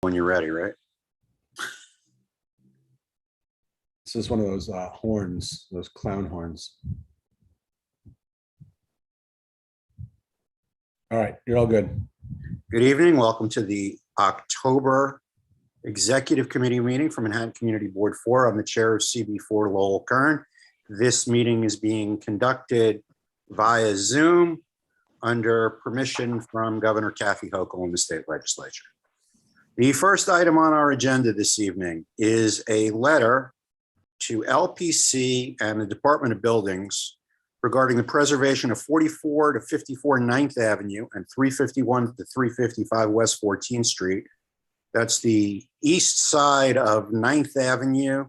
when you're ready, right? This is one of those horns, those clown horns. All right, you're all good. Good evening. Welcome to the October Executive Committee meeting for Manhattan Community Board 4. I'm the chair of CB4, Lowell Kern. This meeting is being conducted via Zoom under permission from Governor Kathy Hochul in the state legislature. The first item on our agenda this evening is a letter to LPC and the Department of Buildings regarding the preservation of 44 to 54 9th Avenue and 351 to 355 West 14th Street. That's the east side of 9th Avenue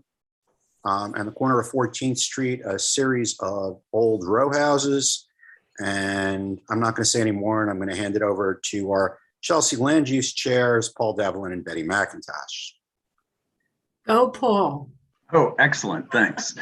and the corner of 14th Street, a series of old row houses. And I'm not going to say any more, and I'm going to hand it over to our Chelsea Land Use Chairs, Paul Devlin and Betty McIntosh. Go, Paul. Oh, excellent. Thanks.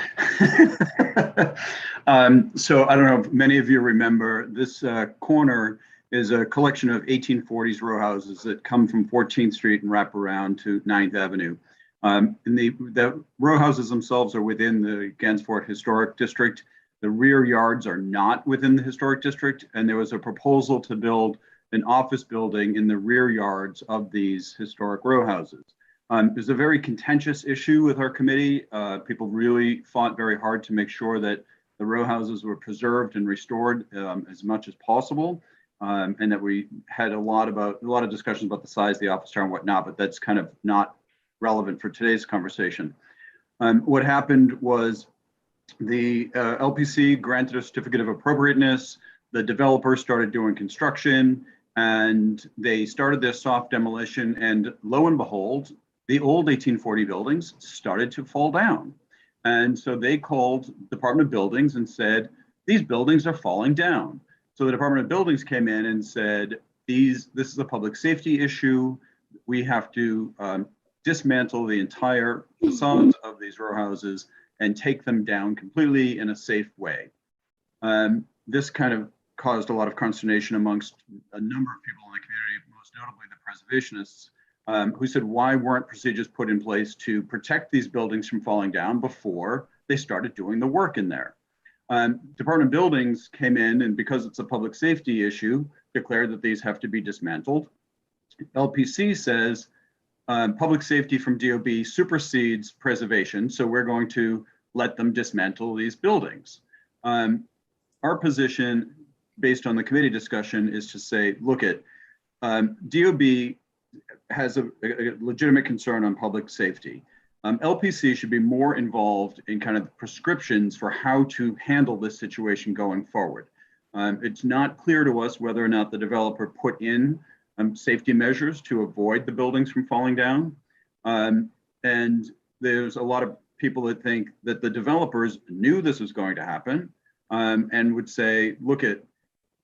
So I don't know if many of you remember, this corner is a collection of 1840s row houses that come from 14th Street and wrap around to 9th Avenue. And the row houses themselves are within the Gansevoort Historic District. The rear yards are not within the Historic District, and there was a proposal to build an office building in the rear yards of these historic row houses. It was a very contentious issue with our committee. People really fought very hard to make sure that the row houses were preserved and restored as much as possible, and that we had a lot of discussions about the size of the office tower and whatnot, but that's kind of not relevant for today's conversation. What happened was the LPC granted a certificate of appropriateness. The developer started doing construction, and they started their soft demolition, and lo and behold, the old 1840 buildings started to fall down. And so they called Department of Buildings and said, these buildings are falling down. So the Department of Buildings came in and said, this is a public safety issue. We have to dismantle the entire facades of these row houses and take them down completely in a safe way. This kind of caused a lot of consternation amongst a number of people in the community, most notably the preservationists, who said, why weren't procedures put in place to protect these buildings from falling down before they started doing the work in there? Department of Buildings came in, and because it's a public safety issue, declared that these have to be dismantled. LPC says public safety from DOB supersedes preservation, so we're going to let them dismantle these buildings. Our position, based on the committee discussion, is to say, look at DOB has a legitimate concern on public safety. LPC should be more involved in kind of prescriptions for how to handle this situation going forward. It's not clear to us whether or not the developer put in safety measures to avoid the buildings from falling down. And there's a lot of people that think that the developers knew this was going to happen and would say, look at,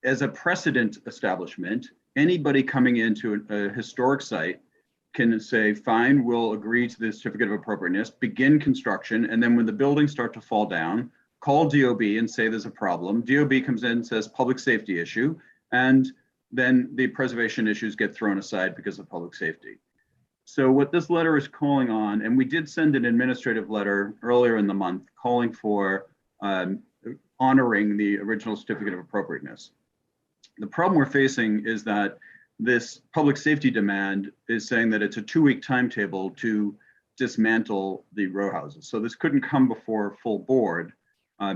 as a precedent establishment, anybody coming into a historic site can say, fine, we'll agree to the certificate of appropriateness, begin construction, and then when the buildings start to fall down, call DOB and say there's a problem. DOB comes in and says public safety issue, and then the preservation issues get thrown aside because of public safety. So what this letter is calling on, and we did send an administrative letter earlier in the month calling for honoring the original certificate of appropriateness. The problem we're facing is that this public safety demand is saying that it's a 2-week timetable to dismantle the row houses. So this couldn't come before full board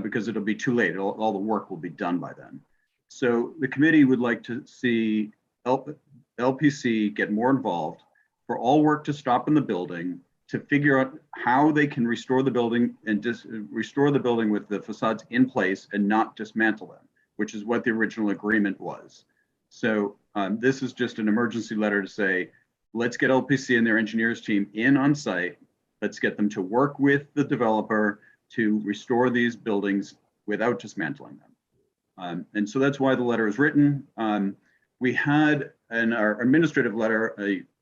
because it'll be too late. All the work will be done by then. So the committee would like to see LPC get more involved, for all work to stop in the building, to figure out how they can restore the building and restore the building with the facades in place and not dismantle them, which is what the original agreement was. So this is just an emergency letter to say, let's get LPC and their engineers team in on site. Let's get them to work with the developer to restore these buildings without dismantling them. And so that's why the letter is written. We had in our administrative letter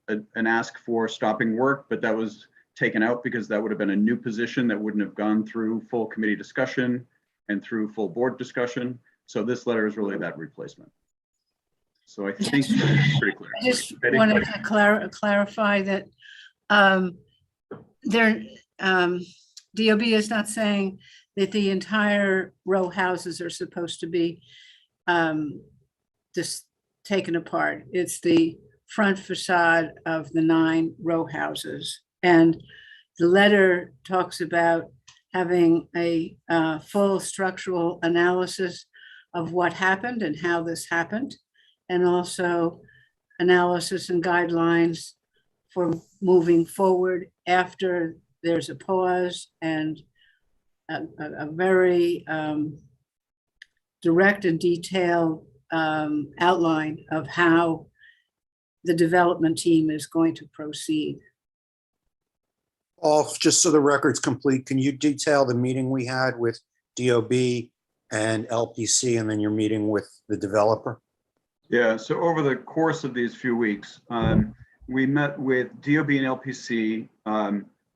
an ask for stopping work, but that was taken out because that would have been a new position that wouldn't have gone through full committee discussion and through full board discussion. So this letter is really that replacement. So I think that's pretty clear. I just Betty? wanted to clarify that there, DOB is not saying that the entire row houses are supposed to be just taken apart. It's the front facade of the 9 row houses. And the letter talks about having a full structural analysis of what happened and how this happened, and also analysis and guidelines for moving forward after there's a pause, and a very direct and detailed outline of how the development team is going to proceed. Paul, just so the record's complete, can you detail the meeting we had with DOB and LPC and then your meeting with the developer? Yeah, so over the course of these few weeks, we met with DOB and LPC.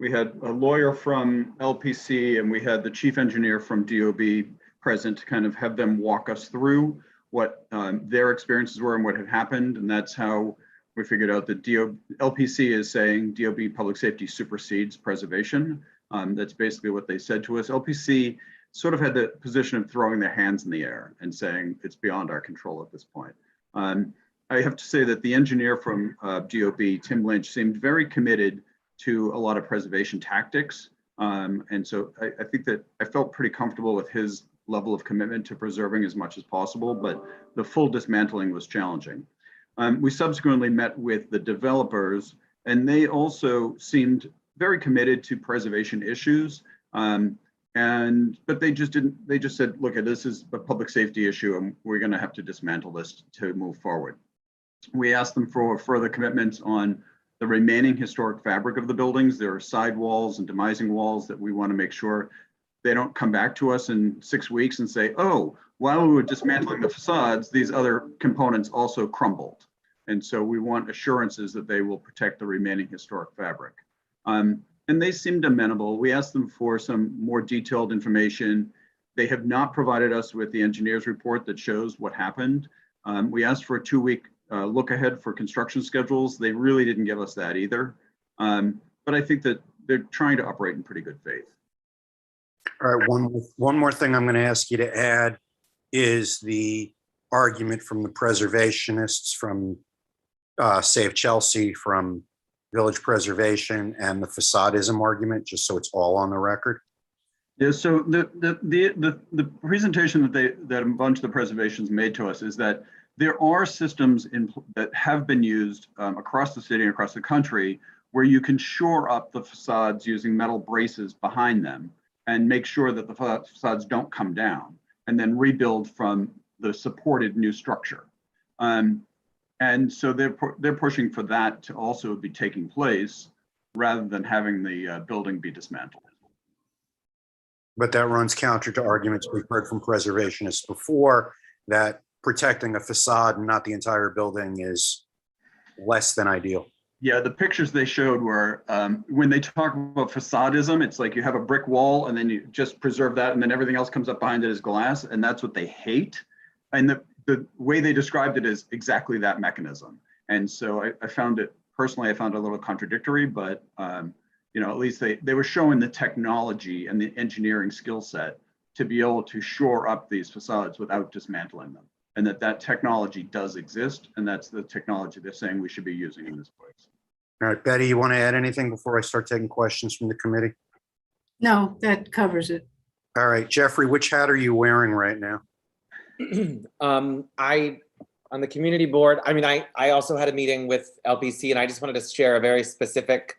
We had a lawyer from LPC and we had the chief engineer from DOB present to kind of have them walk us through what their experiences were and what had happened. And that's how we figured out that LPC is saying DOB public safety supersedes preservation. That's basically what they said to us. LPC sort of had the position of throwing their hands in the air and saying it's beyond our control at this point. I have to say that the engineer from DOB, Tim Lynch, seemed very committed to a lot of preservation tactics. And so I think that I felt pretty comfortable with his level of commitment to preserving as much as possible, but the full dismantling was challenging. We subsequently met with the developers, and they also seemed very committed to preservation issues. But they just didn't, they just said, look, this is a public safety issue and we're going to have to dismantle this to move forward. We asked them for further commitments on the remaining historic fabric of the buildings. There are side walls and demising walls that we want to make sure they don't come back to us in 6 weeks and say, oh, while we were dismantling the facades, these other components also crumbled. And so we want assurances that they will protect the remaining historic fabric. And they seemed amenable. We asked them for some more detailed information. They have not provided us with the engineer's report that shows what happened. We asked for a 2-week look ahead for construction schedules. They really didn't give us that either. But I think that they're trying to operate in pretty good faith. All right, one more thing I'm going to ask you to add is the argument from the preservationists from Save Chelsea, from Village Preservation, and the facadism argument, just so it's all on the record. Yeah, so the presentation that a bunch of the preservations made to us is that there are systems that have been used across the city and across the country where you can shore up the facades using metal braces behind them and make sure that the facades don't come down, and then rebuild from the supported new structure. And so they're pushing for that to also be taking place rather than having the building be dismantled. But that runs counter to arguments we've heard from preservationists before, that protecting a facade and not the entire building is less than ideal. Yeah, the pictures they showed were, when they talk about facadism, it's like you have a brick wall and then you just preserve that and then everything else comes up behind it as glass, and that's what they hate. And the way they described it is exactly that mechanism. And so I found it, personally, I found it a little contradictory, but you know, at least they were showing the technology and the engineering skill set to be able to shore up these facades without dismantling them. And that technology does exist. And that's the technology they're saying we should be using in this place. All right, Betty, you want to add anything before I start taking questions from the committee? No, that covers it. All right, Jeffrey, which hat are you wearing right now? On the community board, I mean, I also had a meeting with LPC, and I just wanted to share a very specific.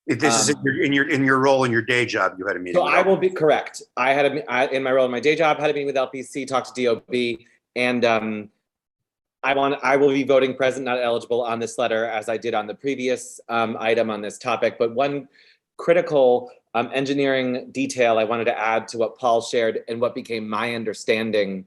This is in your role in your day job. You had a meeting. So I will be correct. I had in my role in my day job, had a meeting with LPC, talked to DOB, and I will be voting present, not eligible on this letter, as I did on the previous item on this topic. But one critical engineering detail I wanted to add to what Paul shared and what became my understanding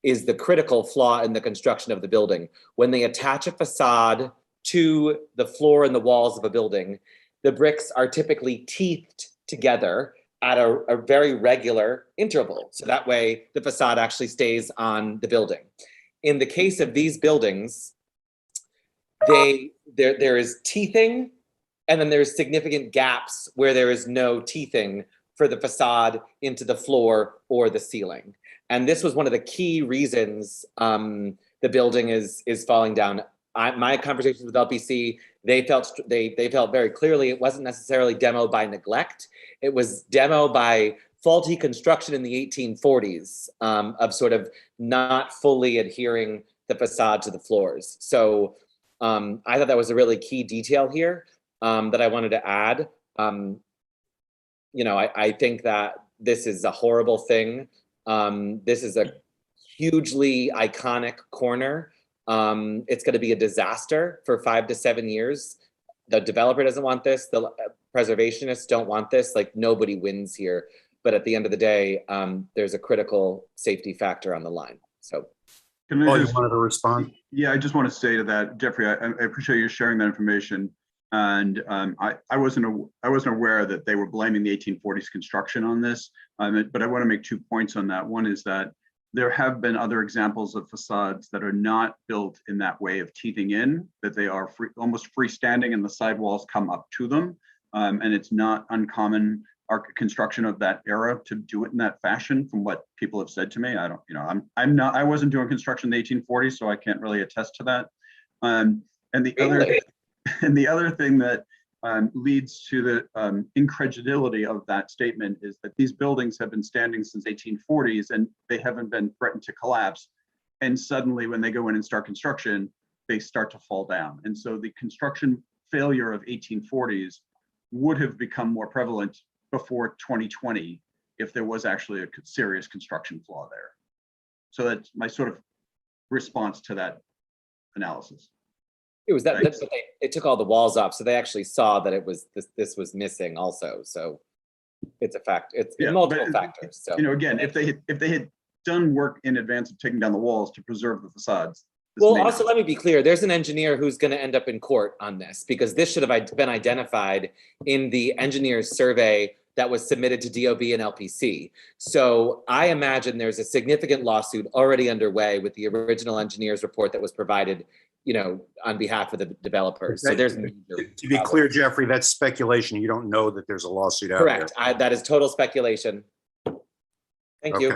is the critical flaw in the construction of the building. When they attach a facade to the floor and the walls of a building, the bricks are typically teethed together at a very regular interval. So that way the facade actually stays on the building. in the case of these buildings, there is teething, and then there's significant gaps where there is no teething for the facade into the floor or the ceiling. And this was one of the key reasons the building is falling down. My conversations with LPC, they felt very clearly it wasn't necessarily demo by neglect. It was demo by faulty construction in the 1840s of sort of not fully adhering the facade to the floors. So I thought that was a really key detail here that I wanted to add. You know, I think that this is a horrible thing. This is a hugely iconic corner. It's going to be a disaster for 5 to 7 years. The developer doesn't want this. The preservationists don't want this. Like, nobody wins here. But at the end of the day, there's a critical safety factor on the line. So, Can I You just, wanted to respond? yeah, I just want to say to that, Jeffrey, I appreciate you sharing that information. And I wasn't aware that they were blaming the 1840s construction on this. But I want to make 2 points on that. One is that there have been other examples of facades that are not built in that way of teething in, that they are almost freestanding and the sidewalls come up to them. And it's not uncommon construction of that era to do it in that fashion, from what people have said to me. I don't, you know, I wasn't doing construction in the 1840s, so I can't really attest to that. And the other thing that leads to the incredulity of that statement is that these buildings have been standing since 1840s and they haven't been threatened to collapse. And suddenly when they go in and start construction, they start to fall down. And so the construction failure of 1840s would have become more prevalent before 2020 if there was actually a serious construction flaw there. So that's my sort of response to that analysis. it was that, but they took all the walls off, so they actually saw that it was this was missing also. So it's a fact. It's multiple factors. So, you know, again, if they had done work in advance of taking down the walls to preserve the facades. Well, also, let me be clear. There's an engineer who's going to end up in court on this, because this should have been identified in the engineer's survey that was submitted to DOB and LPC. So I imagine there's a significant lawsuit already underway with the original engineer's report that was provided, you know, on behalf of the developers. So there's to be clear, Jeffrey, that's speculation. You don't know that there's a lawsuit out there. Correct. That is total speculation. Thank you.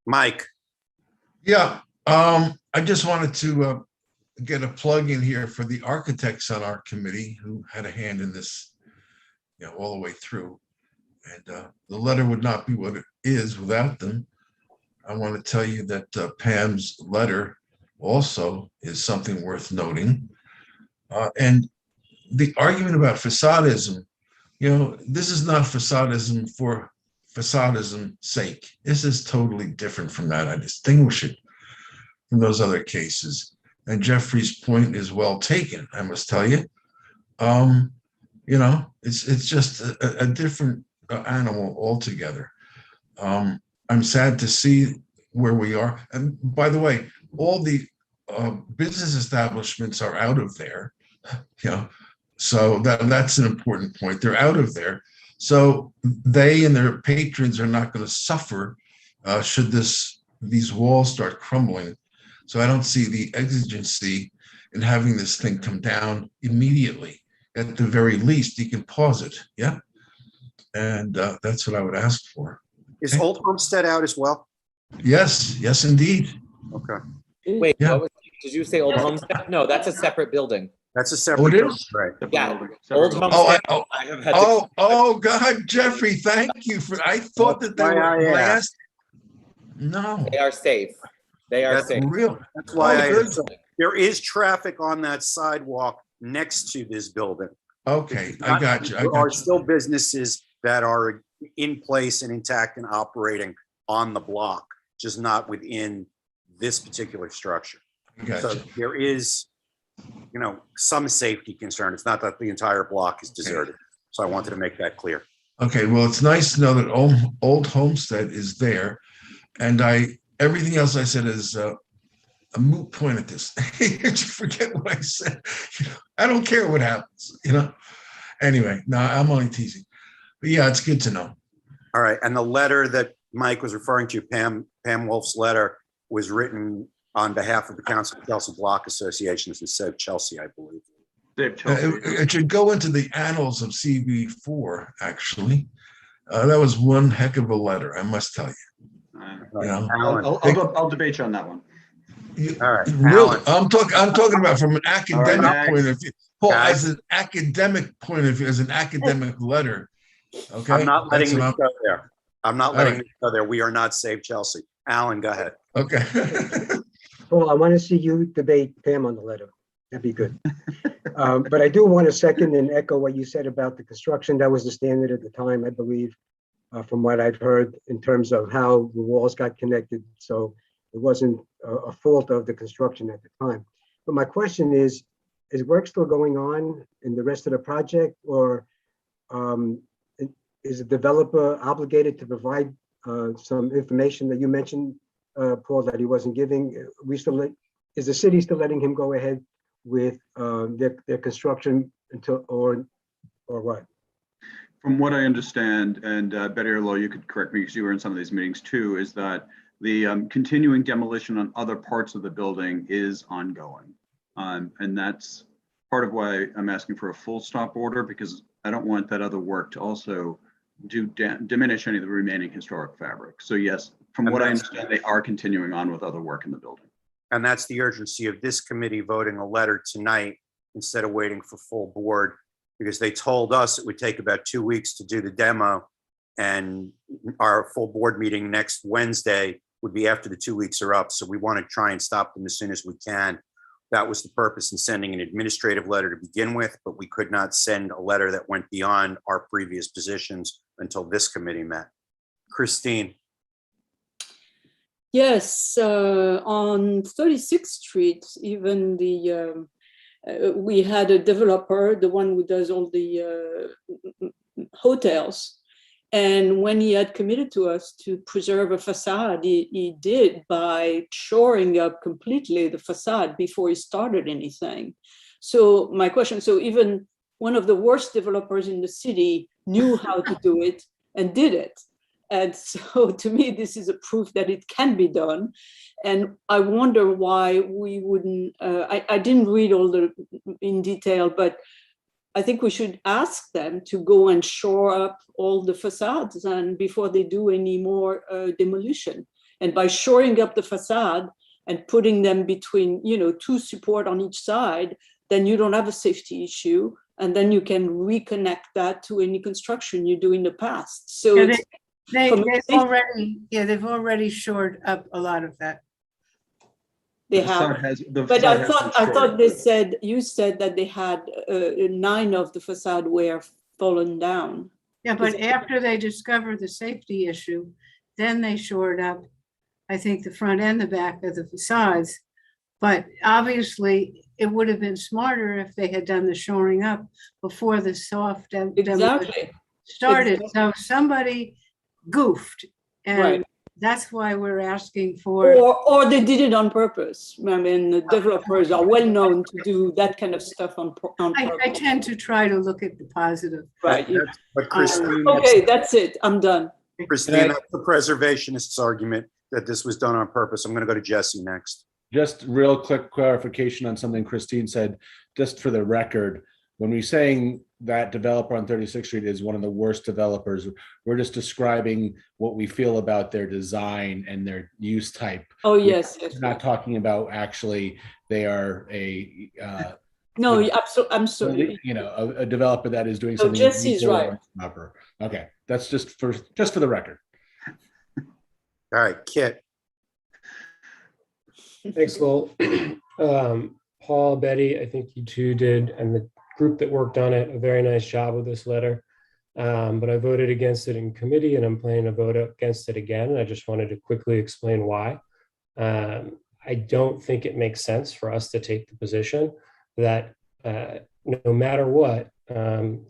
Mike. Yeah, I just wanted to get a plug in here for the architects on our committee who had a hand in this, you know, all the way through. And the letter would not be what it is without them. I want to tell you that Pam's letter also is something worth noting. And the argument about facadism, you know, this is not facadism for facadism's sake. This is totally different from that. I distinguish it from those other cases. And Jeffrey's point is well taken, I must tell you. You know, it's just a different animal altogether. I'm sad to see where we are. And by the way, all the business establishments are out of there, you know, so that's an important point. They're out of there. So they and their patrons are not going to suffer should these walls start crumbling. So I don't see the exigency in having this thing come down immediately. At the very least, you can pause it, yeah? And that's what I would ask for. Is Old Homestead out as well? Yes, yes, indeed. Okay. Wait, Yeah. did you say Old Homestead? No, that's a separate building. That's a Oh, separate. it is? Right. Yeah, Old Oh, Homestead. I have had to. oh, God, Jeffrey, thank you for, I thought that they Why were, I when I asked. asked- no, They are safe. They are That's safe. real. That's why Oh, good. there is traffic on that sidewalk next to this building. Okay, I got you, I There are got you. still businesses that are in place and intact and operating on the block, just not within this particular structure. I got So you. there is, you know, some safety concern. It's not that the entire block is deserted. So I wanted to make that clear. Okay, well, it's nice to know that Old Homestead is there. And everything else I said is a moot point at this. You forget what I said. You know, I don't care what happens, you know? Anyway, no, I'm only teasing. But yeah, it's good to know. All right. And the letter that Mike was referring to, Pam Wolf's letter, was written on behalf of the Council of Chelsea Block Association, as it said Chelsea, I believe. Dave Chelsea. It should go into the annals of CB4, actually. That was one heck of a letter, I must tell you. You know, Alan, I'll debate you on that one. all right, Really, Alan. I'm talking about from an academic next. point of view. Paul, Guys. as an academic point of view, as an academic letter. Okay. I'm not letting That's this what go there. I'm not All letting right. this go there. We are not Save Chelsea. Alan, go ahead. Okay. Paul, I want to see you debate Pam on the letter. That'd be good. But I do want to second and echo what you said about the construction. That was the standard at the time, I believe, from what I've heard in terms of how the walls got connected. So it wasn't a fault of the construction at the time. But my question is work still going on in the rest of the project, or is the developer obligated to provide some information that you mentioned, Paul, that he wasn't giving? Is the city still letting him go ahead with their construction until, or what? From what I understand, and Betty or Lo, you could correct me because you were in some of these meetings too, is that the continuing demolition on other parts of the building is ongoing. And that's part of why I'm asking for a full stop order, because I don't want that other work to also diminish any of the remaining historic fabric. So yes, from what I understand, they are continuing on with other work in the building. And that's the urgency of this committee voting a letter tonight instead of waiting for full board, because they told us it would take about 2 weeks to do the demo, and our full board meeting next Wednesday would be after the 2 weeks are up. So we want to try and stop them as soon as we can. That was the purpose in sending an administrative letter to begin with, but we could not send a letter that went beyond our previous positions until this committee met. Christine. Yes, on 36th Street, even we had a developer, the one who does all the hotels. And when he had committed to us to preserve a facade, he did by shoring up completely the facade before he started anything. So my question, so even one of the worst developers in the city knew how to do it and did it. And so to me, this is a proof that it can be done. And I wonder why we wouldn't, I didn't read all the in detail, but I think we should ask them to go and shore up all the facades and before they do any more demolition. And by shoring up the facade and putting them between, two support on each side, then you don't have a safety issue. And then you can reconnect that to any construction you do in the past. So Yeah, they've already shored up a lot of that. they have. But I thought you said that they had 9 of the facade were fallen down. Yeah, but after they discovered the safety issue, then they shored up, I think, the front and the back of the facades. But obviously, it would have been smarter if they had done the shoring up before the soft demolition started. Exactly. So somebody goofed, and Right. that's why we're asking for. Or they did it on purpose. I mean, the developers are well known to do that kind of stuff on purpose. I tend to try to look at the positive. Right. But Christine, Okay, that's it. I'm done. Christine, that's the preservationist's argument that this was done on purpose. I'm going to go to Jesse next. Just real quick clarification on something Christine said, just for the record. When we're saying that developer on 36th Street is one of the worst developers, we're just describing what we feel about their design and their use type. Oh, yes. We're not talking about actually they are a No, absolutely. a developer that is doing So something. Jesse's right. Okay, that's just for the record. All right, Kit. Thanks, Lowell. Paul, Betty, I think you two did, and the group that worked on it, a very nice job with this letter. But I voted against it in committee, and I'm planning to vote against it again. And I just wanted to quickly explain why. I don't think it makes sense for us to take the position that no matter what,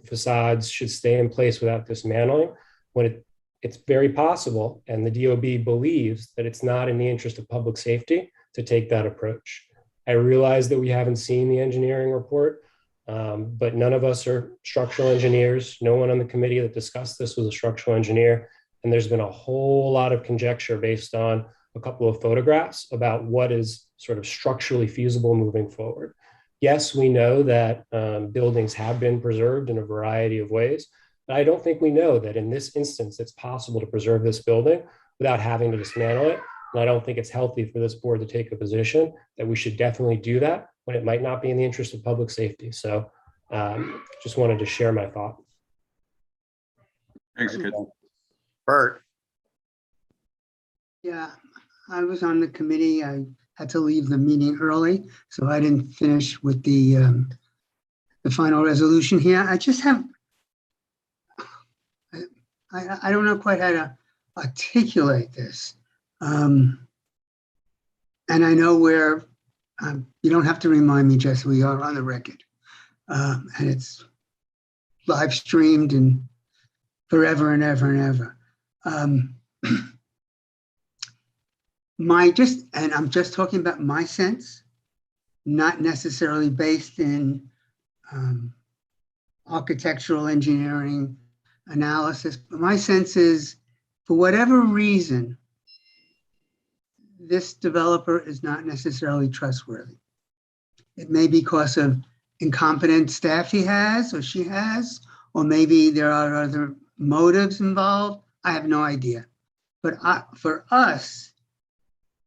facades should stay in place without dismantling when it's very possible, and the DOB believes that it's not in the interest of public safety to take that approach. I realize that we haven't seen the engineering report, but none of us are structural engineers. No one on the committee that discussed this was a structural engineer. And there's been a whole lot of conjecture based on a couple of photographs about what is sort of structurally feasible moving forward. Yes, we know that buildings have been preserved in a variety of ways, but I don't think we know that in this instance, it's possible to preserve this building without having to dismantle it. And I don't think it's healthy for this board to take a position that we should definitely do that when it might not be in the interest of public safety. So just wanted to share my thought. Thanks, Kit. Bert, Yeah, I was on the committee. I had to leave the meeting early, so I didn't finish with the final resolution here. I just have, I don't know quite how to articulate this. And I know where, you don't have to remind me, Jess, we are on the record. And it's live streamed and forever and ever and ever. And I'm just talking about my sense, not necessarily based in architectural engineering analysis, but my sense is, for whatever reason, this developer is not necessarily trustworthy. It may be because of incompetent staff he has or she has, or maybe there are other motives involved. I have no idea. But for us,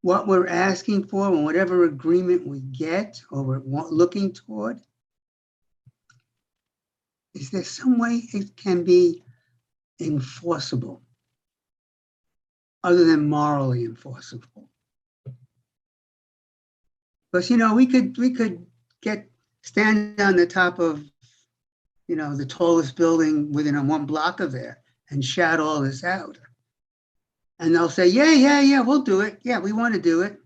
what we're asking for and whatever agreement we get or we're looking toward, is there some way it can be enforceable other than morally enforceable? Because, we could stand on the top of, the tallest building within one block of there and shout all this out. And they'll say, yeah, we'll do it. Yeah, we want to do it.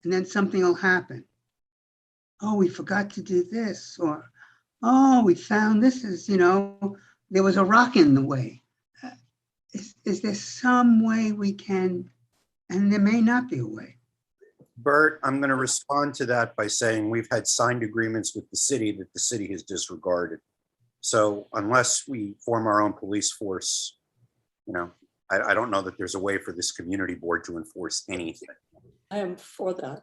And then something will happen. Oh, we forgot to do this. Or, oh, we found this is, there was a rock in the way. Is there some way we can, and there may not be a way. Bert, I'm going to respond to that by saying we've had signed agreements with the city that the city has disregarded. So unless we form our own police force, I don't know that there's a way for this community board to enforce anything. I am for that.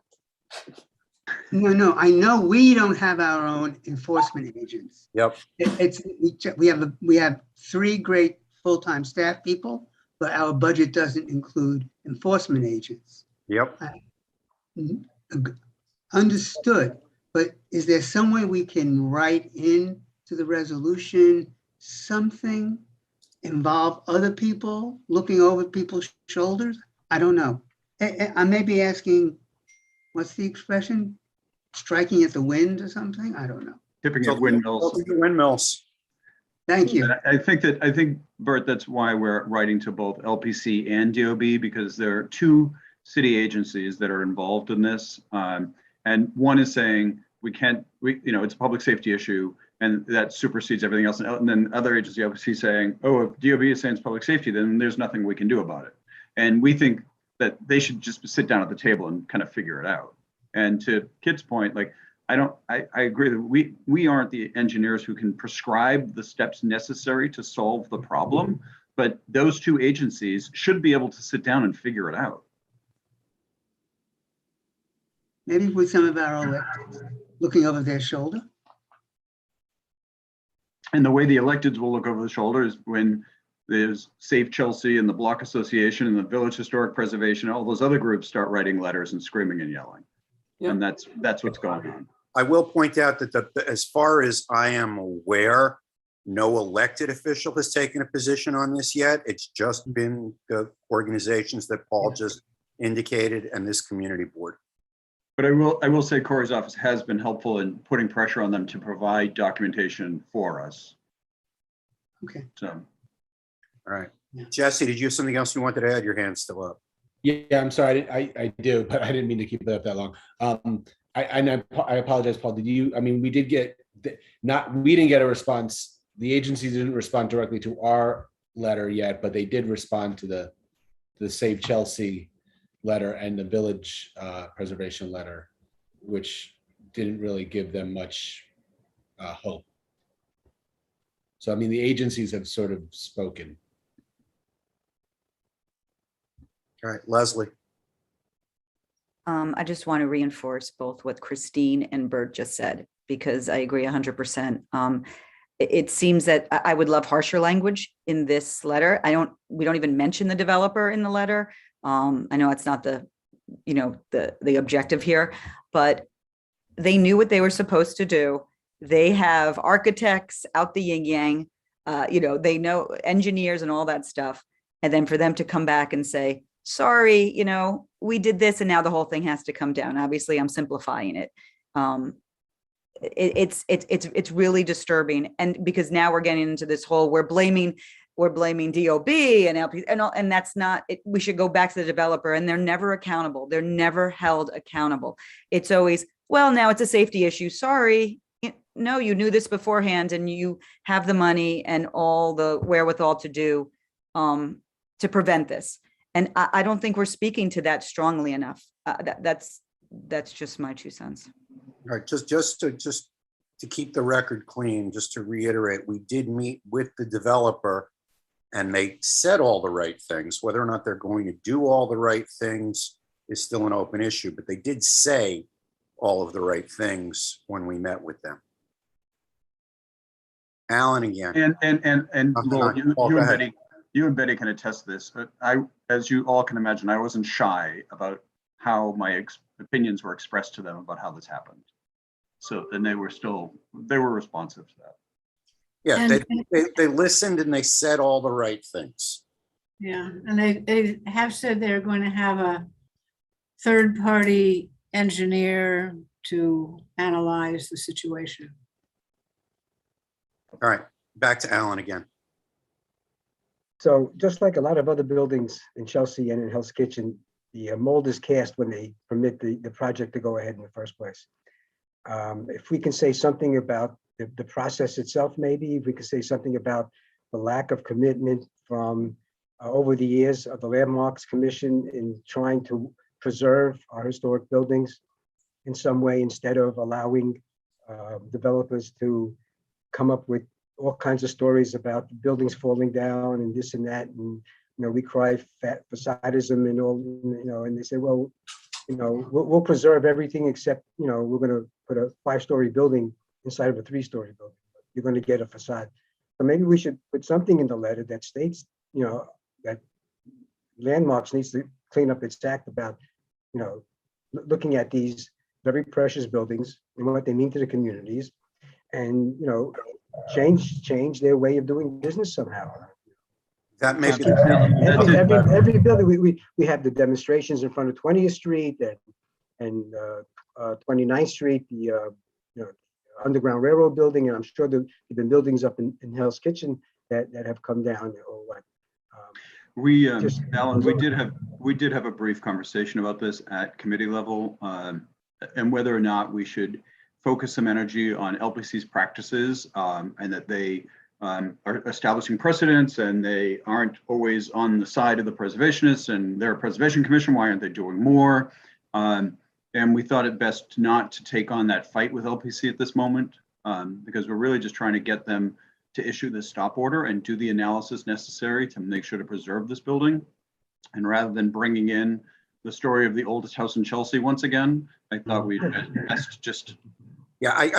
No, I know we don't have our own enforcement agents. Yep. We have 3 great full-time staff people, but our budget doesn't include enforcement agents. Yep. Understood, but is there some way we can write in to the resolution something, involve other people, looking over people's shoulders? I don't know. I may be asking, what's the expression? Striking at the wind or something? I don't know. Tipping at windmills. Windmills. Thank you. I think, Bert, that's why we're writing to both LPC and DOB, because there are 2 city agencies that are involved in this. And one is saying it's a public safety issue and that supersedes everything else. And then other agency LPC saying, oh, if DOB is saying it's public safety, then there's nothing we can do about it. And we think that they should just sit down at the table and kind of figure it out. And to Kit's point, I agree that we aren't the engineers who can prescribe the steps necessary to solve the problem, but those 2 agencies should be able to sit down and figure it out. Maybe with some of our electeds looking over their shoulder. And the way the electeds will look over the shoulder is when there's Save Chelsea and the Block Association and the Village Historic Preservation, all those other groups start writing letters and screaming and yelling. Yeah. And that's what's going on. I will point out that as far as I am aware, no elected official has taken a position on this yet. It's just been the organizations that Paul just indicated and this community board. But I will say Corey's office has been helpful in putting pressure on them to provide documentation for us. Okay. So. All right. Jesse, did you have something else you wanted to add? Your hand's still up. Yeah, I'm sorry. I do, but I didn't mean to keep it up that long. I apologize, Paul. We didn't get a response. The agency didn't respond directly to our letter yet, but they did respond to the Save Chelsea letter and the Village Preservation letter, which didn't really give them much hope. So, the agencies have sort of spoken. All right, Leslie. I just want to reinforce both what Christine and Bert just said, because I agree 100%. It seems that I would love harsher language in this letter. We don't even mention the developer in the letter. I know it's not the objective here, but they knew what they were supposed to do. They have architects out the yin yang, they know engineers and all that stuff. And then for them to come back and say, sorry, we did this and now the whole thing has to come down. Obviously, I'm simplifying it. It's really disturbing. And because now we're getting into this whole, we're blaming DOB and LP and that's not it. We should go back to the developer, and they're never accountable. They're never held accountable. It's always, well, now it's a safety issue. Sorry. No, you knew this beforehand and you have the money and all the wherewithal to do to prevent this. And I don't think we're speaking to that strongly enough. That's just my 2 cents. All right, just to keep the record clean, just to reiterate, we did meet with the developer and they said all the right things. Whether or not they're going to do all the right things is still an open issue, but they did say all of the right things when we met with them. Alan again. And Lowell, you and Betty can attest to this. As you all can imagine, I wasn't shy about how my opinions were expressed to them about how this happened. So, and they were responsive to that. Yeah, they listened and they said all the right things. Yeah, and they have said they're going to have a third-party engineer to analyze the situation. All right, back to Alan again. So just like a lot of other buildings in Chelsea and in Hell's Kitchen, the mold is cast when they permit the project to go ahead in the first place. If we can say something about the process itself, maybe if we could say something about the lack of commitment from over the years of the Landmarks Commission in trying to preserve our historic buildings in some way, instead of allowing developers to come up with all kinds of stories about buildings falling down and this and that, and we cry facadism and all, and they say, well, we'll preserve everything except we're going to put a 5-story building inside of a 3-story building. You're going to get a facade. So maybe we should put something in the letter that states, that Landmarks needs to clean up its act about, looking at these very precious buildings and what they mean to the communities, and change their way of doing business somehow. That may be every building. We have the demonstrations in front of 20th Street and 29th Street, the Underground Railroad building, and I'm sure there have been buildings up in Hell's Kitchen that have come down or what. Alan, we did have a brief conversation about this at committee level, and whether or not we should focus some energy on LPC's practices, and that they are establishing precedents and they aren't always on the side of the preservationists, and they're a preservation commission. Why aren't they doing more? And we thought it best not to take on that fight with LPC at this moment, because we're really just trying to get them to issue this stop order and do the analysis necessary to make sure to preserve this building. And rather than bringing in the story of the oldest house in Chelsea once again, I thought we'd best just. Yeah, I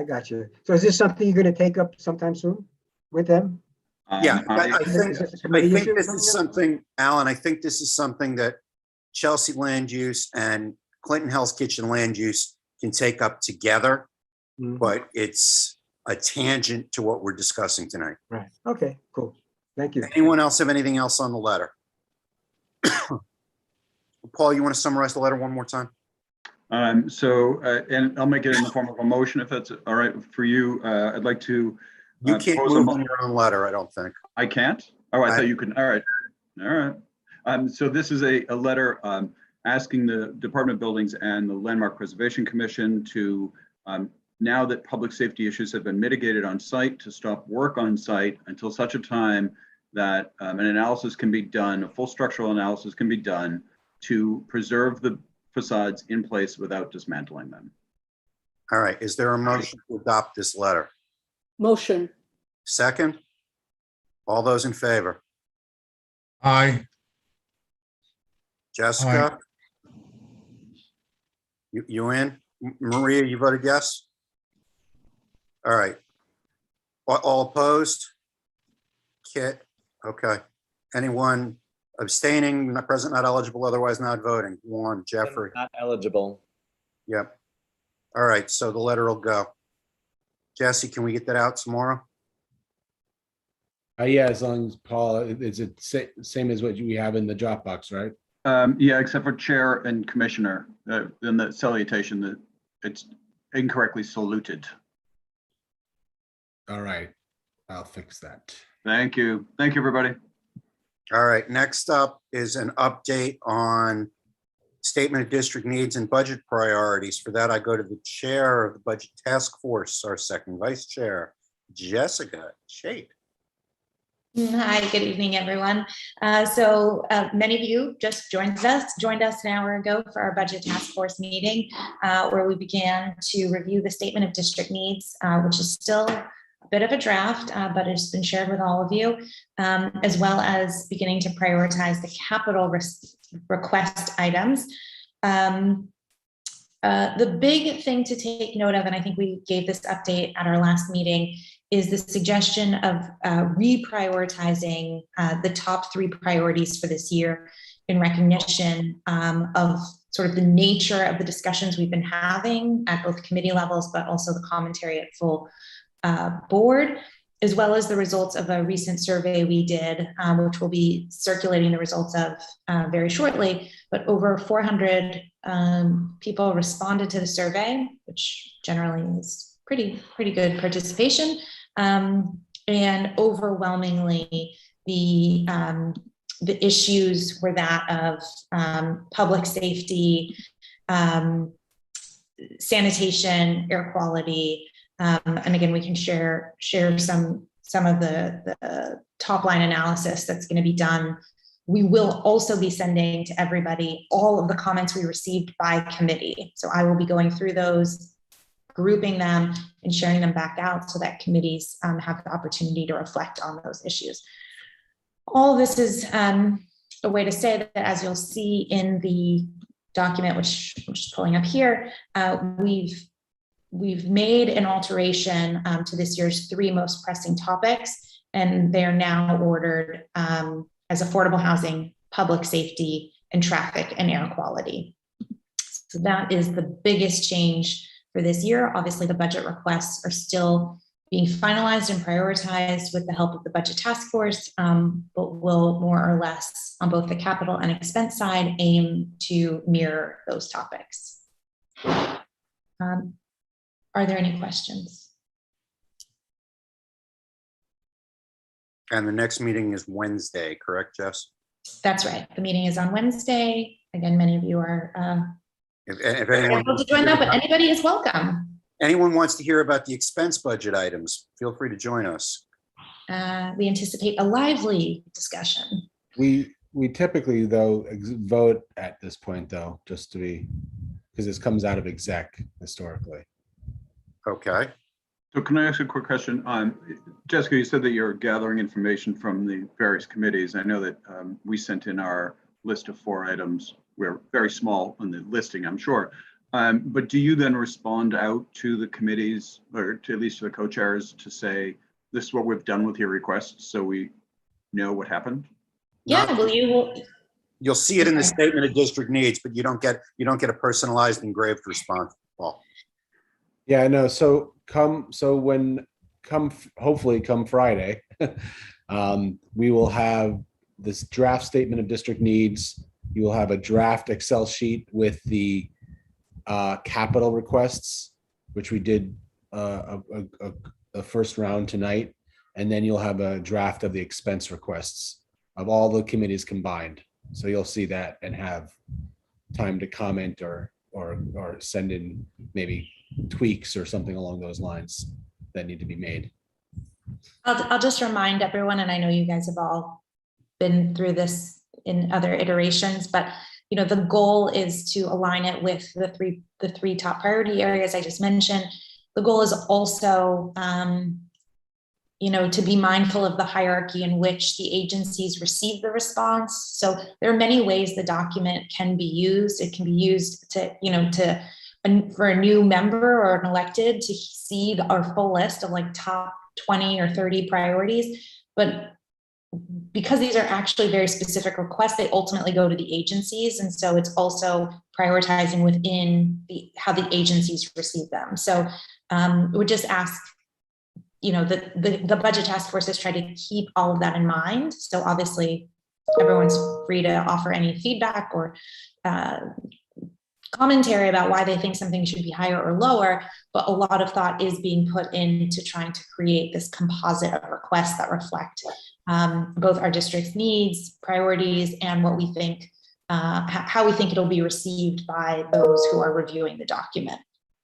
got you. So is this something you're going to take up sometime soon with them? Yeah, I think this is something, Alan, I think this is something that Chelsea Land Use and Clinton Hell's Kitchen Land Use can take up together, but it's a tangent to what we're discussing tonight. Right. Okay, cool. Thank you. Anyone else have anything else on the letter? Paul, you want to summarize the letter one more time? And I'll make it in the form of a motion if that's all right for you. I'd like to. You can't move on your own letter, I don't think. I can't? Oh, I thought you could. All right. All right. So this is a letter asking the Department of Buildings and the Landmark Preservation Commission to, now that public safety issues have been mitigated on site, to stop work on site until such a time that an analysis can be done, a full structural analysis can be done to preserve the facades in place without dismantling them. All right. Is there a motion to adopt this letter? Motion. Second? All those in favor? Aye. Jessica? You in? Maria, you voted yes? All right. All opposed? Kit? Okay. Anyone abstaining, not present, not eligible, otherwise not voting? One, Jeffrey. Not eligible. Yep. All right, so the letter will go. Jesse, can we get that out tomorrow? Yeah, as long as Paul, is it same as what we have in the Dropbox, right? Yeah, except for chair and commissioner, in the salutation that it's incorrectly saluted. All right, I'll fix that. Thank you. Thank you, everybody. All right, next up is an update on statement of district needs and budget priorities. For that, I go to the chair of the budget task force, our second vice chair, Jessica Shade. Hi, good evening, everyone. Many of you just joined us an hour ago for our budget task force meeting, where we began to review the statement of district needs, which is still a bit of a draft, but it's been shared with all of you, as well as beginning to prioritize the capital request items. The big thing to take note of, and I think we gave this update at our last meeting, is the suggestion of reprioritizing the top 3 priorities for this year in recognition of sort of the nature of the discussions we've been having at both committee levels, but also the commentary at full board, as well as the results of a recent survey we did, which we'll be circulating the results of very shortly. But over 400 people responded to the survey, which generally is pretty good participation. And overwhelmingly, the issues were that of public safety, sanitation, air quality, and again, we can share some of the top line analysis that's going to be done. We will also be sending to everybody all of the comments we received by committee. So I will be going through those, grouping them, and sharing them back out so that committees have the opportunity to reflect on those issues. All of this is a way to say that, as you'll see in the document, which I'm just pulling up here, we've made an alteration to this year's 3 most pressing topics, and they're now ordered as affordable housing, public safety, and traffic and air quality. So that is the biggest change for this year. Obviously, the budget requests are still being finalized and prioritized with the help of the budget task force, but will more or less on both the capital and expense side aim to mirror those topics. Are there any questions? And the next meeting is Wednesday, correct, Jess? That's right. The meeting is on Wednesday. Again, many of you are if anyone able to join that, but anybody is welcome. Anyone wants to hear about the expense budget items, feel free to join us. We anticipate a lively discussion. We typically, though, vote at this point, though, just to be, because this comes out of exec historically. Okay. So can I ask a quick question? Jessica, you said that you're gathering information from the various committees. I know that we sent in our list of 4 items. We're very small on the listing, I'm sure. But do you then respond out to the committees, or to at least to the co-chairs, to say, this is what we've done with your requests, so we know what happened? Yeah, well, you'll see it in the statement of district needs, but you don't get a personalized engraved response, Paul. Yeah, no. So hopefully come Friday, we will have this draft statement of district needs. You will have a draft Excel sheet with the capital requests, which we did a first round tonight, and then you'll have a draft of the expense requests of all the committees combined. So you'll see that and have time to comment or send in maybe tweaks or something along those lines that need to be made. I'll just remind everyone, and I know you guys have all been through this in other iterations, but the goal is to align it with the three top priority areas I just mentioned. The goal is also to be mindful of the hierarchy in which the agencies receive the response. So there are many ways the document can be used. It can be used for a new member or an elected to see our full list of like top 20 or 30 priorities. But because these are actually very specific requests, they ultimately go to the agencies. And so it's also prioritizing within how the agencies receive them. So we just ask, the budget task force has tried to keep all of that in mind. So obviously everyone's free to offer any feedback or commentary about why they think something should be higher or lower, but a lot of thought is being put into trying to create this composite of requests that reflect both our district's needs, priorities, and what we think, how we think it'll be received by those who are reviewing the document.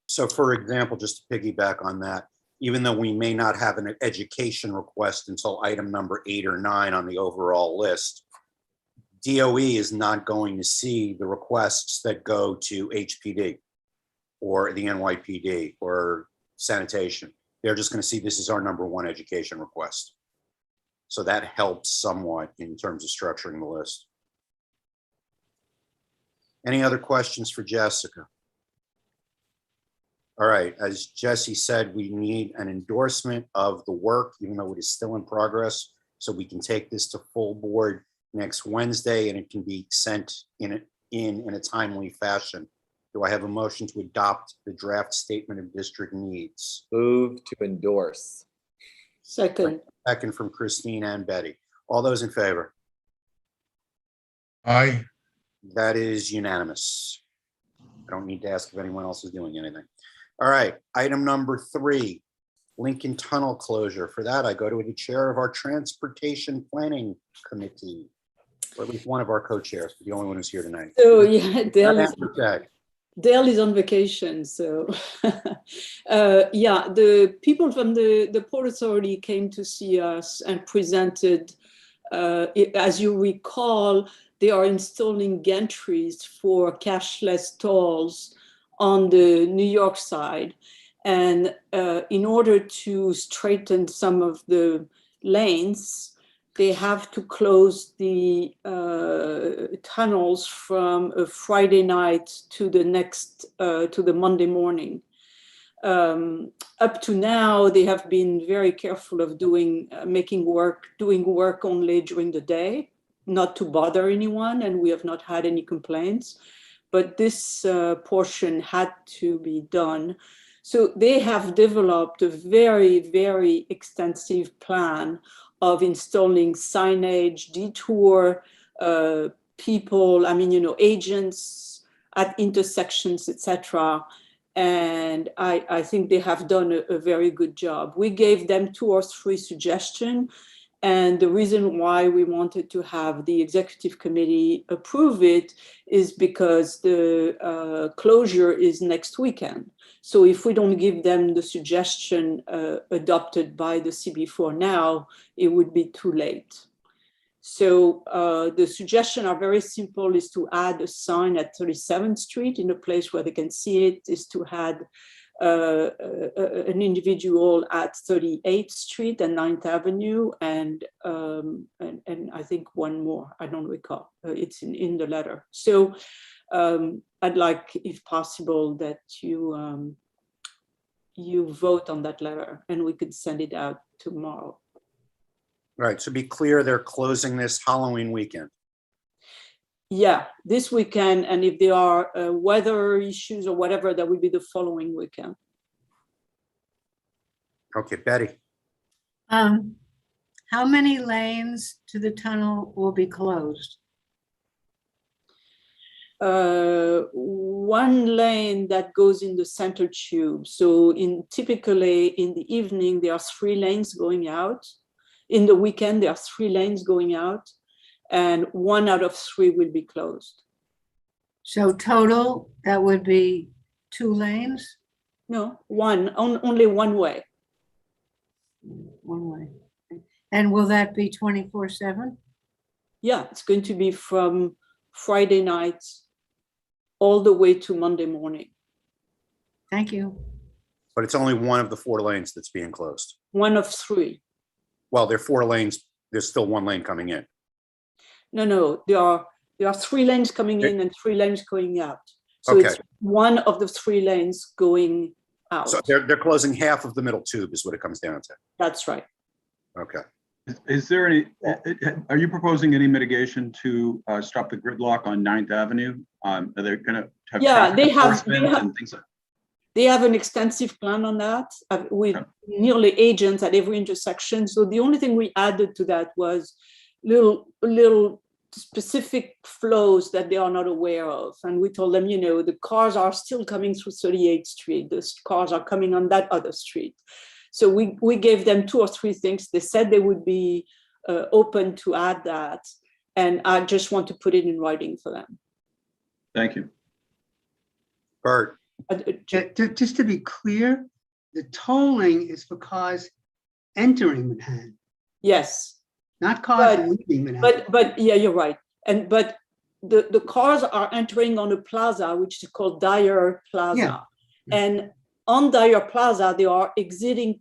So for example, just to piggyback on that, even though we may not have an education request until item number 8 or 9 on the overall list, DOE is not going to see the requests that go to HPD or the NYPD or sanitation. They're just going to see this is our number 1 education request. So that helps somewhat in terms of structuring the list. Any other questions for Jessica? All right, as Jesse said, we need an endorsement of the work, even though it is still in progress, so we can take this to full board next Wednesday and it can be sent in a timely fashion. Do I have a motion to adopt the draft statement of district needs? Move to endorse. Second. Second from Christine and Betty. All those in favor? Aye. That is unanimous. I don't need to ask if anyone else is doing anything. All right, item number 3, Lincoln Tunnel closure. For that, I go to the chair of our Transportation Planning Committee, or at least one of our co-chairs, the only one who's here tonight. So yeah, Dale is on vacation. So yeah, the people from the Port Authority came to see us and presented, as you recall, they are installing gantries for cashless tolls on the New York side. And in order to straighten some of the lanes, they have to close the tunnels from a Friday night to the next, to the Monday morning. Up to now, they have been very careful of doing work only during the day, not to bother anyone, and we have not had any complaints. But this portion had to be done. So they have developed a very, very extensive plan of installing signage, detour, people, agents at intersections, etc. And I think they have done a very good job. We gave them 2 or 3 suggestions. And the reason why we wanted to have the executive committee approve it is because the closure is next weekend. So if we don't give them the suggestion adopted by the CB4 now, it would be too late. So the suggestions are very simple, is to add a sign at 37th Street in a place where they can see it, is to add an individual at 38th Street and 9th Avenue, and I think one more, I don't recall, it's in the letter. So I'd like, if possible, that you vote on that letter and we could send it out tomorrow. Right, so be clear, they're closing this Halloween weekend. Yeah, this weekend, and if there are weather issues or whatever, that would be the following weekend. Okay, Betty. How many lanes to the tunnel will be closed? 1 lane that goes in the center tube. So typically in the evening, there are 3 lanes going out. In the weekend, there are 3 lanes going out, and 1 out of 3 will be closed. So total, that would be 2 lanes? No, only one way. 1 way. And will that be 24/7? Yeah, it's going to be from Friday night all the way to Monday morning. Thank you. But it's only one of the 4 lanes that's being closed. 1 of 3. Well, there are 4 lanes. There's still 1 lane coming in. No, there are 3 lanes coming in and 3 lanes going out. So Okay. it's one of the 3 lanes going out. So they're closing half of the middle tube is what it comes down to. That's right. Okay. Is there any, are you proposing any mitigation to stop the gridlock on 9th Avenue? Are they going to have Yeah, traffic they have- enforcement and things like? They have an extensive plan on that with nearly agents at every intersection. So the only thing we added to that was little specific flows that they are not aware of. And we told them, the cars are still coming through 38th Street. The cars are coming on that other street. So we gave them 2 or 3 things. They said they would be open to add that. And I just want to put it in writing for them. Thank you. Bert, Just to be clear, the tolling is for cars entering Manhattan, Yes. not cars leaving Manhattan. But yeah, you're right. But the cars are entering on a plaza, which is called Dyer Plaza. Yeah. And on Dyer Plaza, they are exiting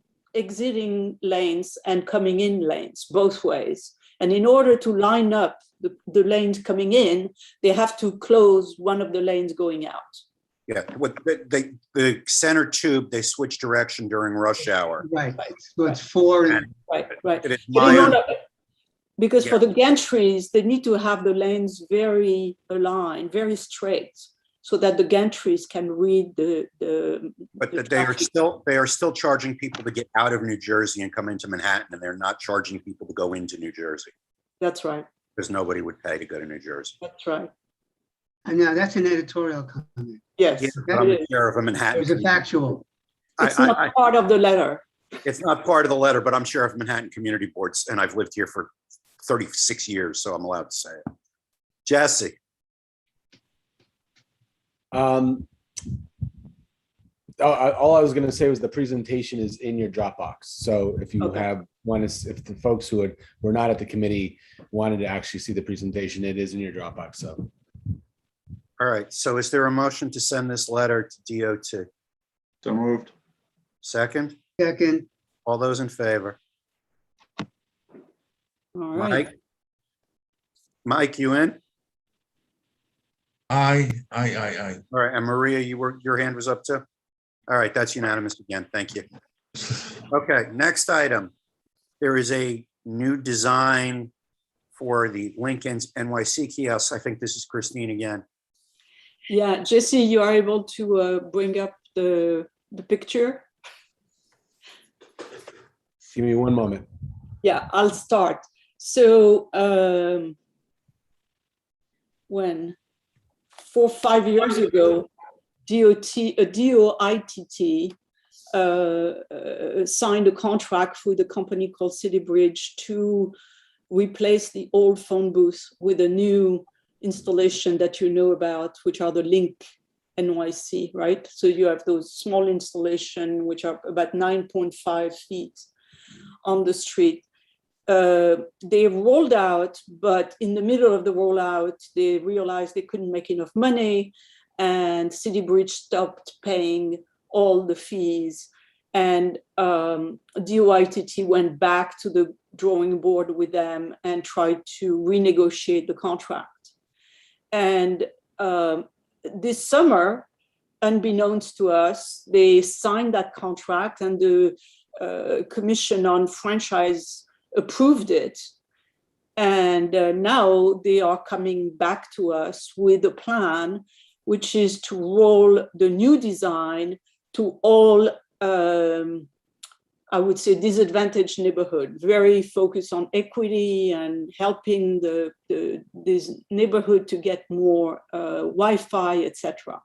lanes and coming in lanes both ways. And in order to line up the lanes coming in, they have to close one of the lanes going out. yeah, the center tube, they switch direction during rush hour. Right, so it's 4 and Right. It is But in my, order- because for Yeah. the gantries, they need to have the lanes very aligned, very straight, so that the gantries can read the but the they traffic. are still charging people to get out of New Jersey and come into Manhattan, and they're not charging people to go into New Jersey, That's right. because nobody would pay to go to New Jersey. That's right. and now that's an editorial comment. Yes. Yeah, but I'm it the is. sheriff of Manhattan. It was a factual. It's not part of the letter. It's not part of the letter, but I'm sheriff of Manhattan Community Boards, and I've lived here for 36 years, so I'm allowed to say it. Jesse, All I was going to say was the presentation is in your Dropbox. So if you Okay. if the folks who were not at the committee wanted to actually see the presentation, it is in your Dropbox. So all right, so is there a motion to send this letter to DOT? So moved. Second, Second, all those in favor? All right. Mike, you in? Aye. All right, and Maria, your hand was up too? All right, that's unanimous again. Thank you. Okay, next item. There is a new design for the LinkNYC kiosks. I think this is Christine again. Yeah, Jesse, you are able to bring up the picture? give me one moment. Yeah, I'll start. So when 4 or 5 years ago, DOITT signed a contract with a company called City Bridge to replace the old phone booth with a new installation that you know about, which are the LinkNYC, right? So you have those small installation, which are about 9.5 feet on the street. They rolled out, but in the middle of the rollout, they realized they couldn't make enough money, and City Bridge stopped paying all the fees. And DOITT went back to the drawing board with them and tried to renegotiate the contract. And this summer, unbeknownst to us, they signed that contract, and the Commission on Franchise approved it. And now they are coming back to us with a plan, which is to roll the new design to all, I would say, disadvantaged neighborhood, very focused on equity and helping this neighborhood to get more Wi-Fi, etc.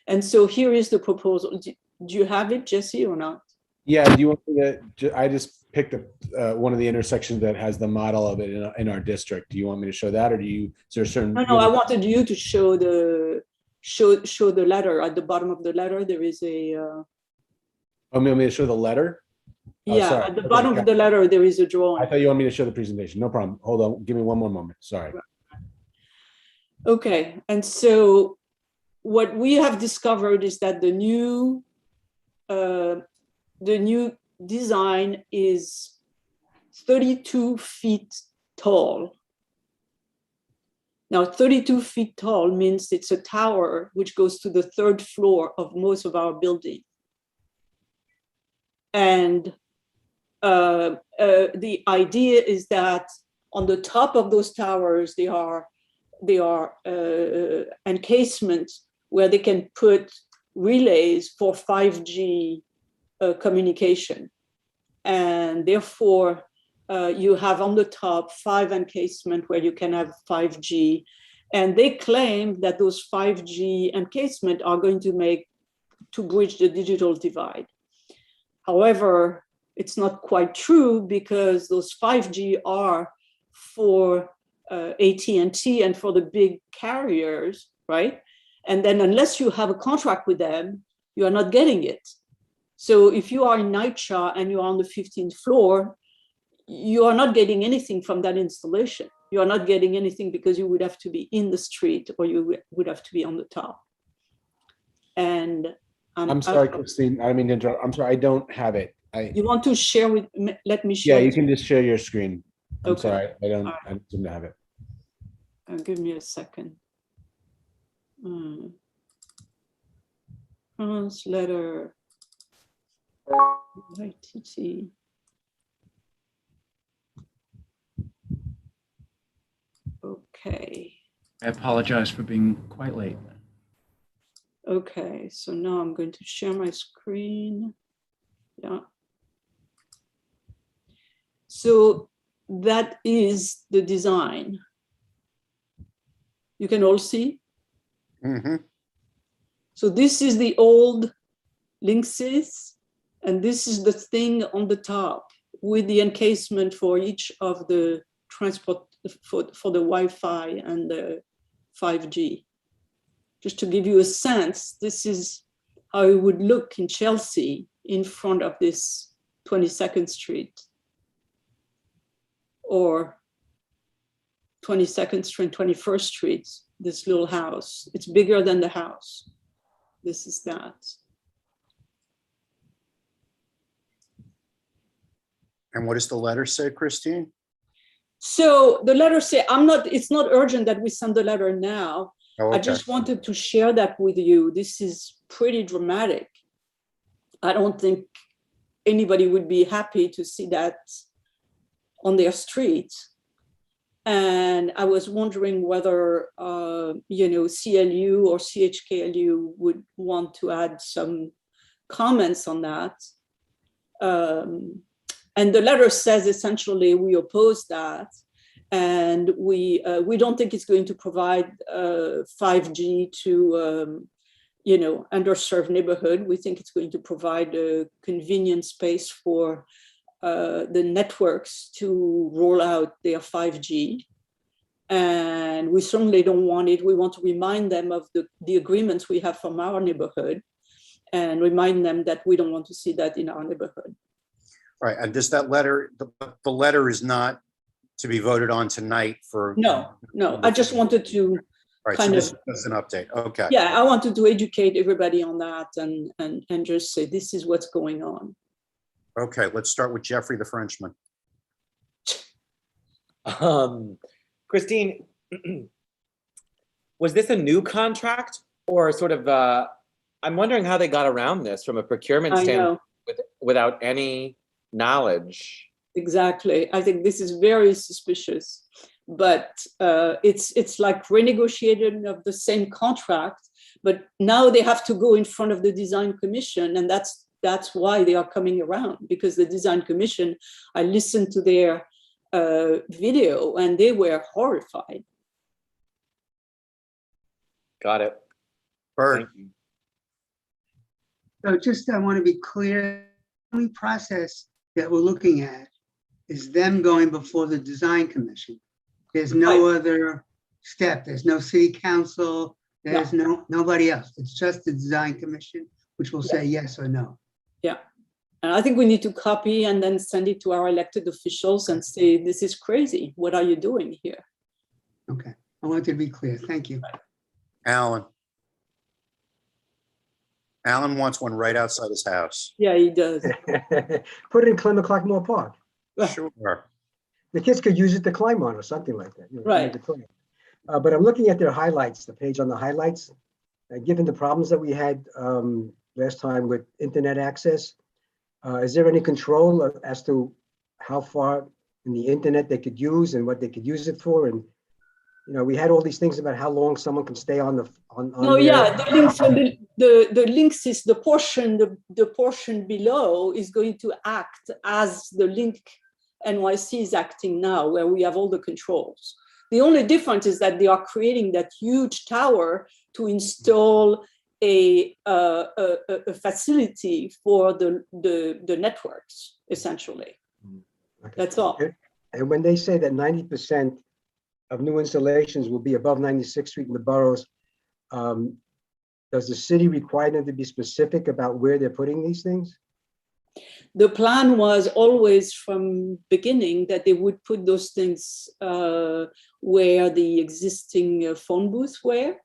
And so here is the proposal. Do you have it, Jesse, or not? Yeah, do you want me to? I just picked up one of the intersections that has the model of it in our district. Do you want me to show that, or do you? Is there a certain? No, I wanted you to show the letter. At the bottom of the letter, there is a. Oh, you want me to show the letter? Oh, Yeah, sorry. at the Okay, bottom of the letter, there is a drawing. I thought you wanted me to show the presentation. No problem. Hold on. Give me one more moment. Sorry. Okay, and so what we have discovered is that the new design is 32 feet tall. Now, 32 feet tall means it's a tower which goes to the 3rd floor of most of our buildings. And the idea is that on the top of those towers, they are encasements where they can put relays for 5G communication. And therefore, you have on the top 5 encasement where you can have 5G. And they claim that those 5G encasement are going to bridge the digital divide. However, it's not quite true because those 5G are for AT&T and for the big carriers, right? And then unless you have a contract with them, you are not getting it. So if you are in NYCHA and you are on the 15th floor, you are not getting anything from that installation. You are not getting anything because you would have to be in the street or you would have to be on the top. And I'm sorry, Christine, I mean to interrupt. I'm sorry, I don't have it. You want to share with me? Let me share. Yeah, you can just share your screen. I'm Okay. sorry, I don't seem to have it. Give me a second. France letter. ITT. Okay. I apologize for being quite late. Okay, so now I'm going to share my screen. Yeah. So that is the design. You can all see? Mm-hmm. So this is the old Linksys, and this is the thing on the top with the encasement for each of the transport for the Wi-Fi and the 5G. Just to give you a sense, this is how it would look in Chelsea in front of this 22nd Street or 22nd Street, 21st Street, this little house. It's bigger than the house. This is that. And what does the letter say, Christine? So the letter say, it's not urgent that we send the letter now. Oh, okay. I just wanted to share that with you. This is pretty dramatic. I don't think anybody would be happy to see that on their street. And I was wondering whether, CLU or CHKLU would want to add some comments on that. And the letter says essentially we oppose that. And we don't think it's going to provide 5G to, underserved neighborhood. We think it's going to provide a convenient space for the networks to roll out their 5G. And we certainly don't want it. We want to remind them of the agreements we have from our neighborhood and remind them that we don't want to see that in our neighborhood. Right, and does that letter, the letter is not to be voted on tonight for? No, I just wanted to Right, so this is an update, okay. Yeah, I wanted to educate everybody on that and just say, this is what's going on. Okay, let's start with Jeffrey the Frenchman. Christine, was this a new contract or sort of, I'm wondering how they got around this from a procurement standpoint without any knowledge. Exactly. I think this is very suspicious, but it's like renegotiating of the same contract, but now they have to go in front of the design commission, and that's why they are coming around, because the design commission, I listened to their video and they were horrified. Got it. Bert. So just, I want to be clear, the only process that we're looking at is them going before the design commission. There's no other step. There's no city council. There's nobody else. It's just the design commission, which will say yes or no. Yeah. And I think we need to copy and then send it to our elected officials and say, this is crazy. What are you doing here? Okay. I want to be clear. Thank you. Alan. Alan wants one right outside his house. Yeah, he does. Put it in Clement Clarkmore Park. Sure. The kids could use it to climb on or something like that. Right. to climb. But I'm looking at their highlights, the page on the highlights. Given the problems that we had last time with internet access, is there any control as to how far in the internet they could use and what they could use it for? And we had all these things about how long someone can stay on No, there. yeah, the links, the links is the portion below is going to act as the LinkNYC is acting now, where we have all the controls. The only difference is that they are creating that huge tower to install a facility for the networks, essentially. Okay. That's all. And when they say that 90% of new installations will be above 96th Street in the boroughs, does the city require them to be specific about where they're putting these things? The plan was always from beginning that they would put those things where the existing phone booths were.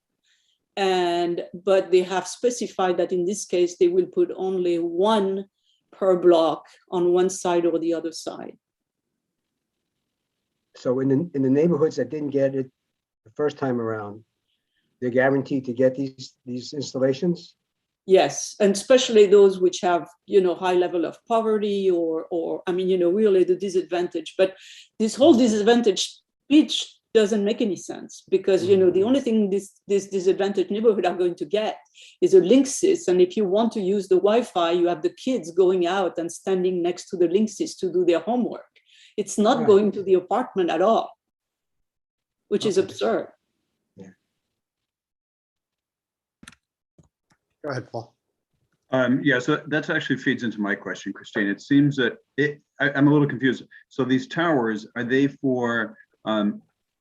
But they have specified that in this case, they will put only one per block on one side or the other side. So in the neighborhoods that didn't get it the first time around, they're guaranteed to get these installations? Yes, and especially those which have, high level of poverty or really the disadvantage. But this whole disadvantage speech doesn't make any sense because, the only thing this disadvantaged neighborhood are going to get is a Linksys. And if you want to use the Wi-Fi, you have the kids going out and standing next to the Linksys to do their homework. It's not going to the apartment at all, which is absurd. Go ahead, Paul. Yeah, so that actually feeds into my question, Christine. It seems that I'm a little confused. So these towers, are they for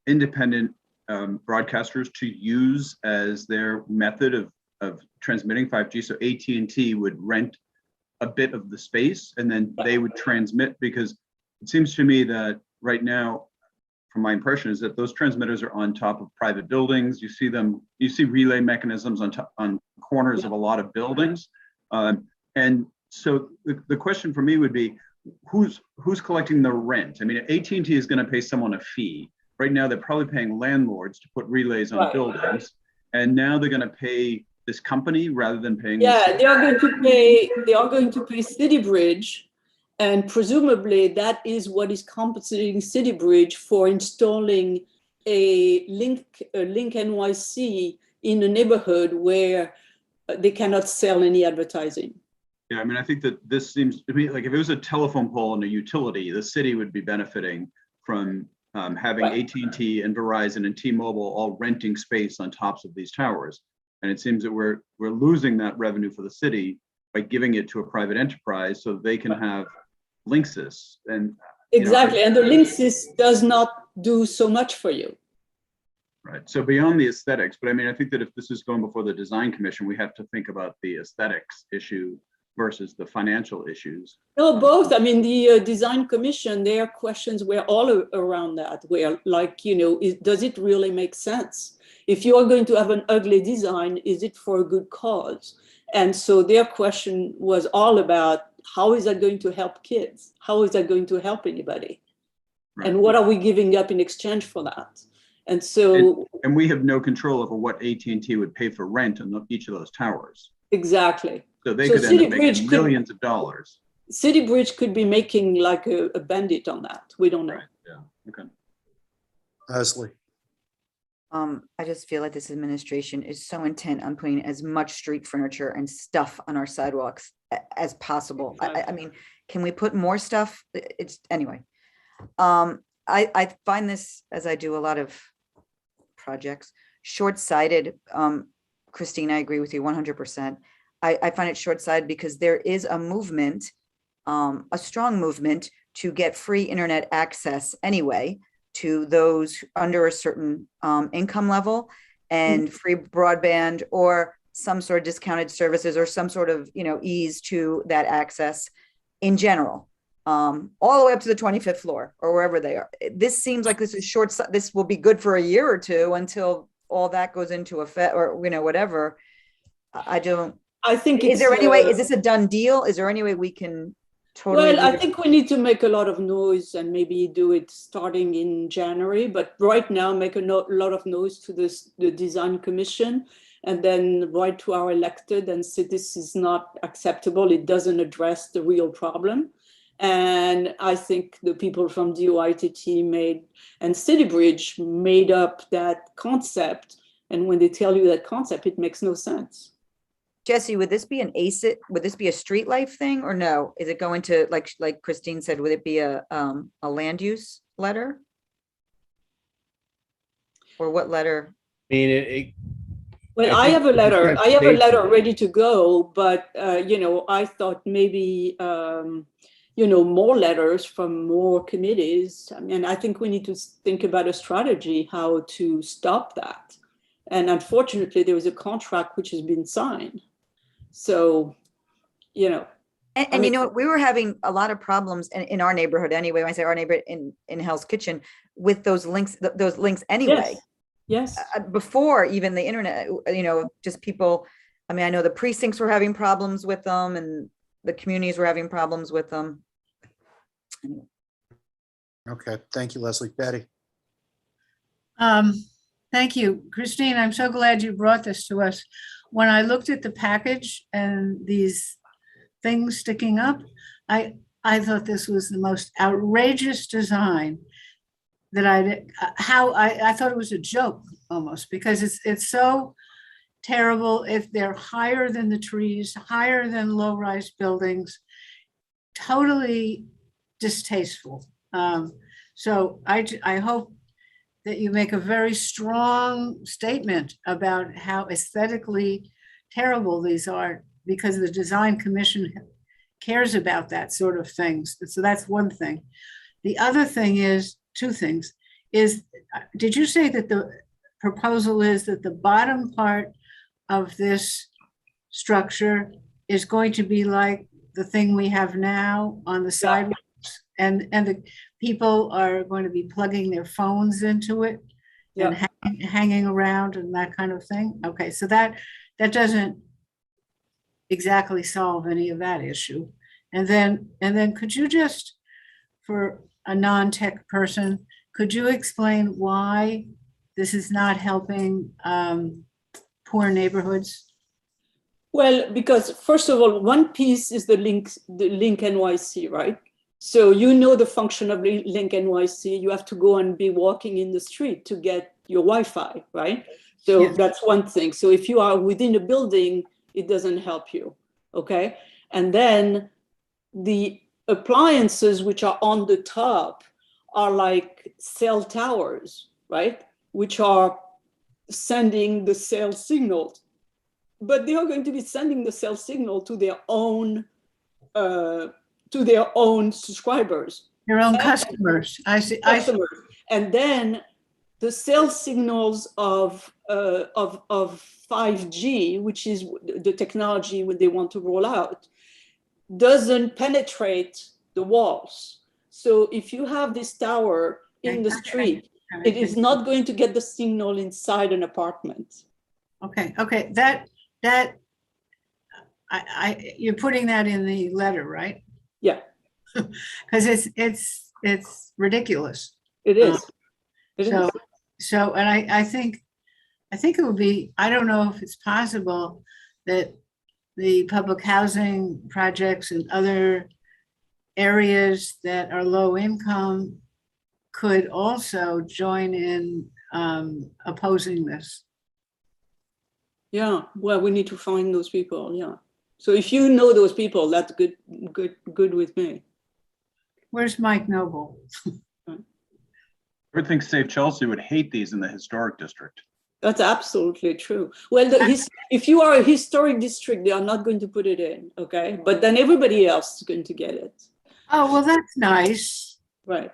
independent broadcasters to use as their method of transmitting 5G? So AT&T would rent a bit of the space and then they would transmit, because it seems to me that right now, from my impression, is that those transmitters are on top of private buildings. You see relay mechanisms on corners of a lot of buildings. And so the question for me would be, who's collecting the rent? I mean, AT&T is going to pay someone a fee. Right now, they're probably paying landlords to put relays on buildings. And now they're going to pay this company rather than paying. Yeah, they are going to pay City Bridge. And presumably that is what is compensating City Bridge for installing a LinkNYC in a neighborhood where they cannot sell any advertising. Yeah, I mean, I think that this seems to me like if it was a telephone pole and a utility, the city would be benefiting from having AT&T and Verizon and T-Mobile all renting space on tops of these towers. And it seems that we're losing that revenue for the city by giving it to a private enterprise so they can have Linksys. And exactly, and the Linksys does not do so much for you. Right. So beyond the aesthetics, but I mean, I think that if this is going before the design commission, we have to think about the aesthetics issue versus the financial issues. No, both. I mean, the design commission, their questions were all around that, where does it really make sense? If you are going to have an ugly design, is it for a good cause? And so their question was all about, how is that going to help kids? How is that going to help anybody? Right. And what are we giving up in exchange for that? And so, and we have no control over what AT&T would pay for rent on each of those towers. Exactly. So they could end up making millions of dollars. City Bridge could be making like a bandit on that. We don't know. Right. Yeah. Okay. Leslie. I just feel like this administration is so intent on putting as much street furniture and stuff on our sidewalks as possible. I mean, can we put more stuff? Anyway. I find this, as I do a lot of projects, short-sighted. Christine, I agree with you 100%. I find it short-sighted because there is a movement, a strong movement to get free internet access anyway to those under a certain income level, and free broadband or some sort of discounted services or some sort of ease to that access in general. All the way up to the 25th floor or wherever they are. This seems like this is short. This will be good for a year or two until all that goes into effect, or whatever. I think. Is there any way? Is this a done deal? Is there any way we can Totally. Well, I agree. think we need to make a lot of noise and maybe do it starting in January, but right now make a lot of noise to the design commission and then write to our elected and say this is not acceptable. It doesn't address the real problem. And I think the people from DOITT made and City Bridge made up that concept. And when they tell you that concept, it makes no sense. Jesse, would this be an ACIT? Would this be a street life thing or no? Is it going to, like Christine said, would it be a land use letter? Or what letter? I mean, Well, I I have a think the letter. defense I have a states letter it. ready to go, but I thought maybe more letters from more committees. I mean, I think we need to think about a strategy how to stop that. And unfortunately, there was a contract which has been signed. So, And you know what? We were having a lot of problems in our neighborhood anyway. When I say our neighborhood in Hell's Kitchen with those links anyway. Yes. Before even the internet, just people. I mean, I know the precincts were having problems with them, and the communities were having problems with them. Okay, thank you, Leslie. Betty? Thank you, Christine. I'm so glad you brought this to us. When I looked at the package and these things sticking up, I thought this was the most outrageous design that I thought it was a joke almost, because it's so terrible. If they're higher than the trees, higher than low-rise buildings, totally distasteful. So I hope that you make a very strong statement about how aesthetically terrible these are, because the design commission cares about that sort of things. So that's one thing. The other thing is, two things, did you say that the proposal is that the bottom part of this structure is going to be like the thing we have now on the sidewalks, and the people are going to be plugging their phones into it and hanging around and that kind of thing? Okay, so that doesn't exactly solve any of that issue. And then could you just, for a non-tech person, could you explain why this is not helping poor neighborhoods? Well, because first of all, one piece is the LinkNYC, right? So the function of LinkNYC, you have to go and be walking in the street to get your Wi-Fi, right? So that's one thing. So if you are within a building, it doesn't help you, okay? And then the appliances which are on the top are like cell towers, right? Which are sending the cell signal, but they are going to be sending the cell signal to their own subscribers, their own customers. I see. And then the cell signals of 5G, which is the technology they want to roll out, doesn't penetrate the walls. So if you have this tower in the street, it is not going to get the signal inside an apartment. Okay. You're putting that in the letter, right? Yeah. Because it's ridiculous. It is. So, and I think it would be, I don't know if it's possible that the public housing projects and other areas that are low income could also join in opposing this. Yeah, well, we need to find those people, yeah. So if you know those people, that's good with me. Where's Mike Noble? I would think Save Chelsea would hate these in the historic district. That's absolutely true. Well, if you are a historic district, they are not going to put it in, okay? But then everybody else is going to get it. Oh, well, that's nice. Right.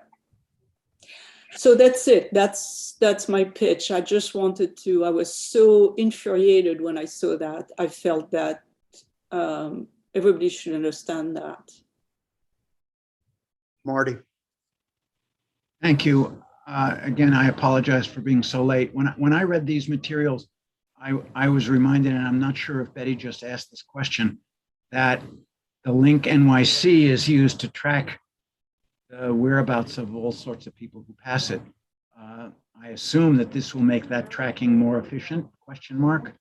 So that's it. That's my pitch. I just wanted to, I was so infuriated when I saw that. I felt that everybody should understand that. Marty? Thank you. Again, I apologize for being so late. When I read these materials, I was reminded, and I'm not sure if Betty just asked this question, that the LinkNYC is used to track the whereabouts of all sorts of people who pass it. I assume that this will make that tracking more efficient, question mark.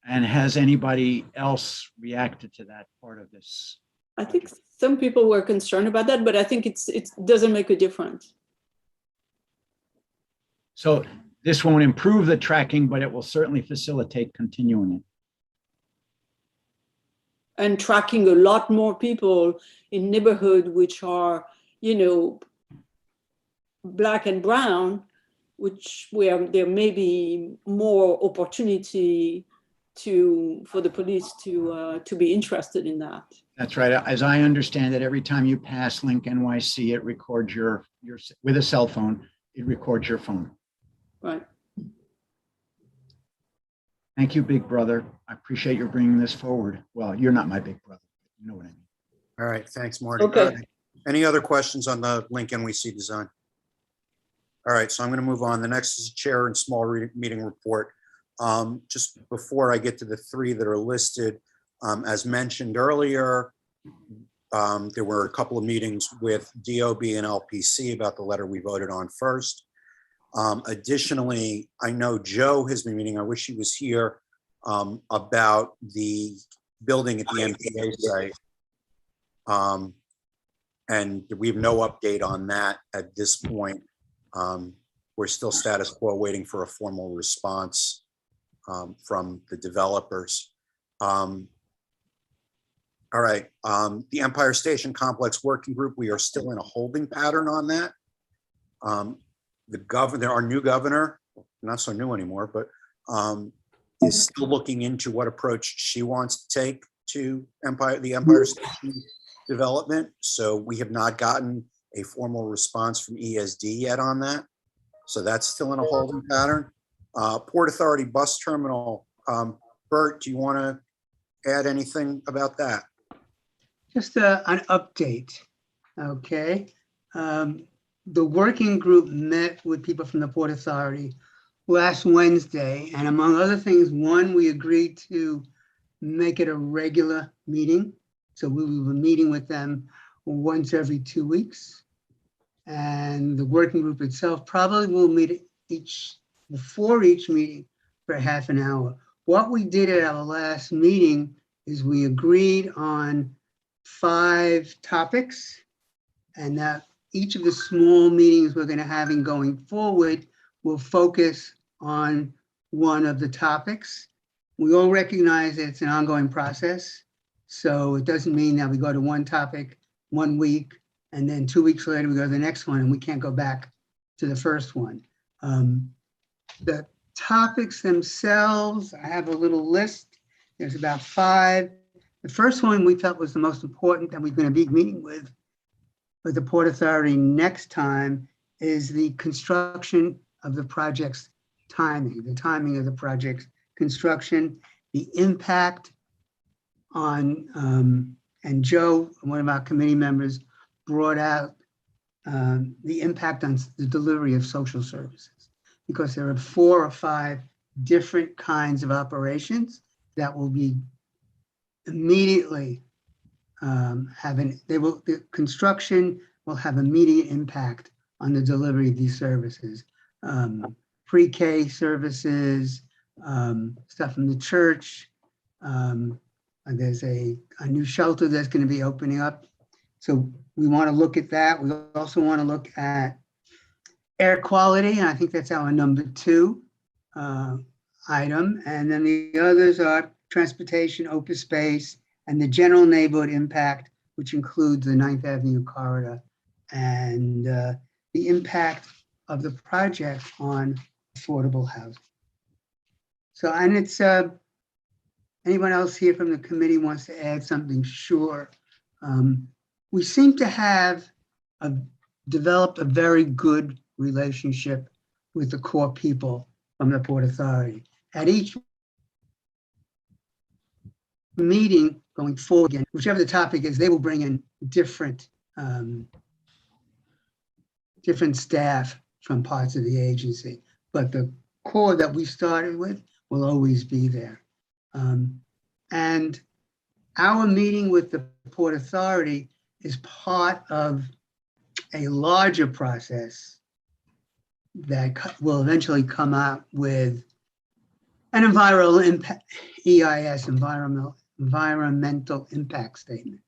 And has anybody else reacted to that part of this? I think some people were concerned about that, but I think it doesn't make a difference. So this won't improve the tracking, but it will certainly facilitate continuing it. And tracking a lot more people in neighborhoods which are, you know, black and brown, where there may be more opportunity for the police to be interested in that. That's right. As I understand it, every time you pass LinkNYC, it records your with a cell phone, it records your phone. Right. Thank you, big brother. I appreciate your bringing this forward. Well, you're not my big brother. You know what I mean. All right, thanks, Marty. Okay. Any other questions on the LinkNYC design? All right, so I'm going to move on. The next is chair and small meeting report. Just before I get to the three that are listed, as mentioned earlier, there were a couple of meetings with DOB and LPC about the letter we voted on first. Additionally, I know Joe has been meeting, I wish he was here, about the building at the MTA site. And we have no update on that at this point. We're still status quo, waiting for a formal response from the developers. All right, the Empire Station Complex Working Group, we are still in a holding pattern on that. Our new governor, not so new anymore, but is still looking into what approach she wants to take to the Empire Station development. So we have not gotten a formal response from ESD yet on that. So that's still in a holding pattern. Port Authority Bus Terminal, Bert, do you want to add anything about that? Just an update, okay? The working group met with people from the Port Authority last Wednesday, and among other things, one, we agreed to make it a regular meeting. So we will be meeting with them once every 2 weeks. And the working group itself probably will meet before each meeting for half an hour. What we did at our last meeting is we agreed on 5 topics, and that each of the small meetings we're going to have in going forward will focus on one of the topics. We all recognize that it's an ongoing process. So it doesn't mean that we go to one topic 1 week and then 2 weeks later we go to the next one and we can't go back to the first one. The topics themselves, I have a little list. There's about 5. The first one we felt was the most important that we're going to be meeting with the Port Authority next time is the construction of the project's timing, the timing of the project's construction, the impact on, and Joe, one of our committee members, brought out the impact on the delivery of social services, because there are 4 or 5 different kinds of operations that will be immediately the construction will have immediate impact on the delivery of these services. Pre-K services, stuff from the church. There's a new shelter that's going to be opening up. So we want to look at that. We also want to look at air quality, and I think that's our number 2 item. And then the others are transportation, open space, and the general neighborhood impact, which includes the 9th Avenue corridor and the impact of the project on affordable housing. So, and it's, anyone else here from the committee wants to add something? Sure. We seem to have developed a very good relationship with the core people from the Port Authority. At each meeting going forward, again, whichever the topic is, they will bring in different staff from parts of the agency, but the core that we started with will always be there. And our meeting with the Port Authority is part of a larger process that will eventually come out with an environmental impact, EIS, environmental impact statement.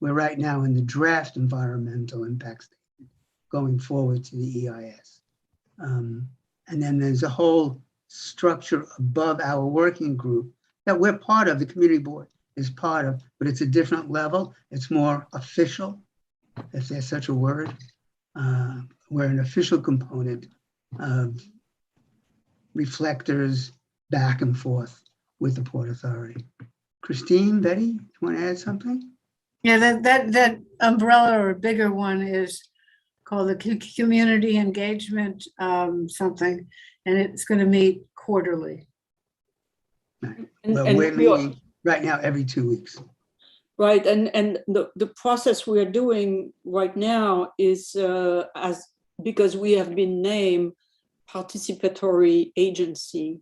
We're right now in the draft environmental impact statement going forward to the EIS. And then there's a whole structure above our working group that we're part of, the community board is part of, but it's a different level. It's more official, if there's such a word. We're an official component of reflectors back and forth with the Port Authority. Christine, Betty, you want to add something? Yeah, that umbrella or bigger one is called the community engagement something, and it's going to meet quarterly. Well, we're meeting right now every 2 weeks. Right, and the process we are doing right now is because we have been named participatory agency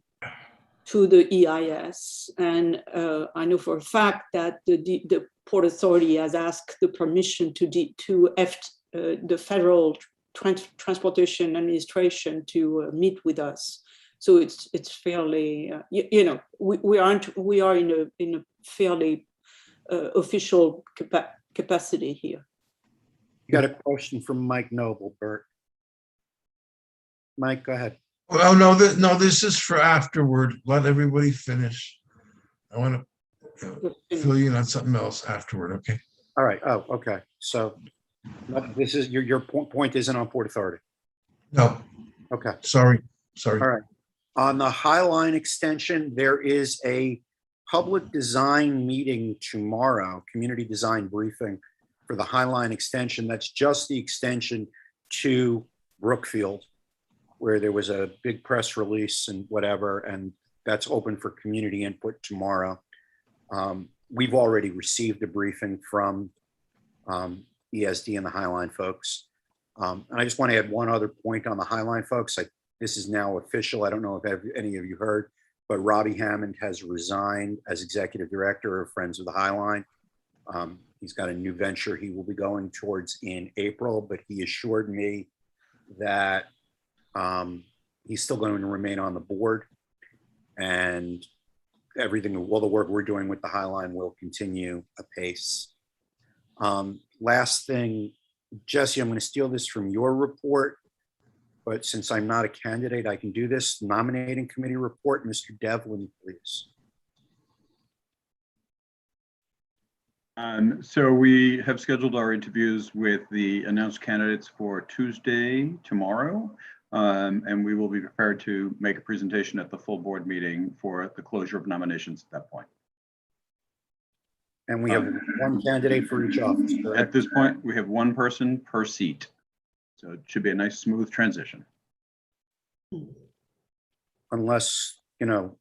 to the EIS, and I know for a fact that the Port Authority has asked the permission to the Federal Transportation Administration to meet with us. So it's fairly, we are in a fairly official capacity here. You got a question from Mike Noble, Bert. Mike, go ahead. Oh, no, this is for afterward. Let everybody finish. I want to fill you in on something else afterward, okay? All right. Oh, okay. So this is your point isn't on Port Authority. No. Okay. Sorry. All right. On the Highline extension, there is a public design meeting tomorrow, community design briefing for the Highline extension. That's just the extension to Brookfield, where there was a big press release and whatever, and that's open for community input tomorrow. We've already received a briefing from ESD and the Highline folks. And I just want to add one other point on the Highline folks. This is now official. I don't know if any of you heard, but Robbie Hammond has resigned as executive director of Friends of the Highline. He's got a new venture he will be going towards in April, but he assured me that he's still going to remain on the board, and all the work we're doing with the Highline will continue apace. Last thing, Jesse, I'm going to steal this from your report, but since I'm not a candidate, I can do this. Nominating committee report, Mr. Devlin, please. So we have scheduled our interviews with the announced candidates for Tuesday, tomorrow. And we will be prepared to make a presentation at the full board meeting for the closure of nominations at that point. And we have one candidate for each office. At this point, we have one person per seat. So it should be a nice, smooth transition. Unless, the